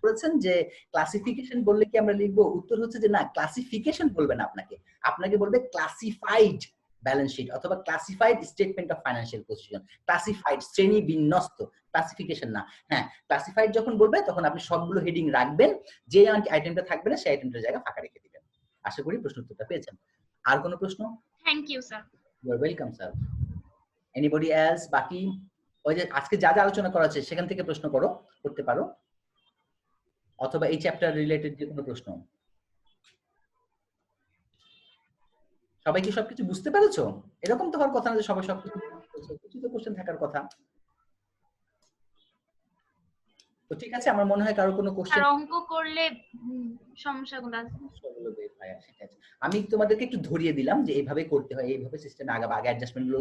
বলেছেন যে ক্লাসিফিকেশন বললে কি আমরা লিখবো, উত্তর হচ্ছে যে না, ক্লাসিফিকেশন বলবে না, আপনাকে আপনাকে বলবে ক্লাসিফাইড ব্যালেন্স শিট অথবা classified statement of financial position. Classified শ্রেণী বিন্যস্ত, ক্লাসিফিকেশন না। হ্যাঁ, ক্লাসিফাইড যখন বলবে তখন আপনি সবগুলো হেডিং রাখবেন, যে আইটেমটা থাকবে না সেই আইটেমটার জায়গা ফাঁকা রেখে দিবেন। আশা করি প্রশ্ন উত্তরটা পেয়েছেন। আর কোনো প্রশ্ন? Thank you sir. You are welcome sir. Anybody else? বাকি ওই যে আজকে যা যা আলোচনা করা আছে সেখান থেকে প্রশ্ন করতে পারো, অথবা এই চ্যাপ্টার রিলেটেড যে কোনো প্রশ্ন। সবাই কি সবকিছু বুঝতে পেরেছো? এরকম তো হওয়ার কথা না যে সবাই সবকিছু কিছু তো কোশ্চেন থাকার কথা। তো ঠিক আছে, আমার মনে হয় কারো কোনো কোশ্চেন। স্যার অঙ্ক করলে সমস্যাগুলো আছে। আমি তোমাদেরকে একটু ধরিয়ে দিলাম যে এইভাবে করতে হয়, এইভাবে সিস্টেমে আগে অ্যাডজাস্টমেন্ট গুলো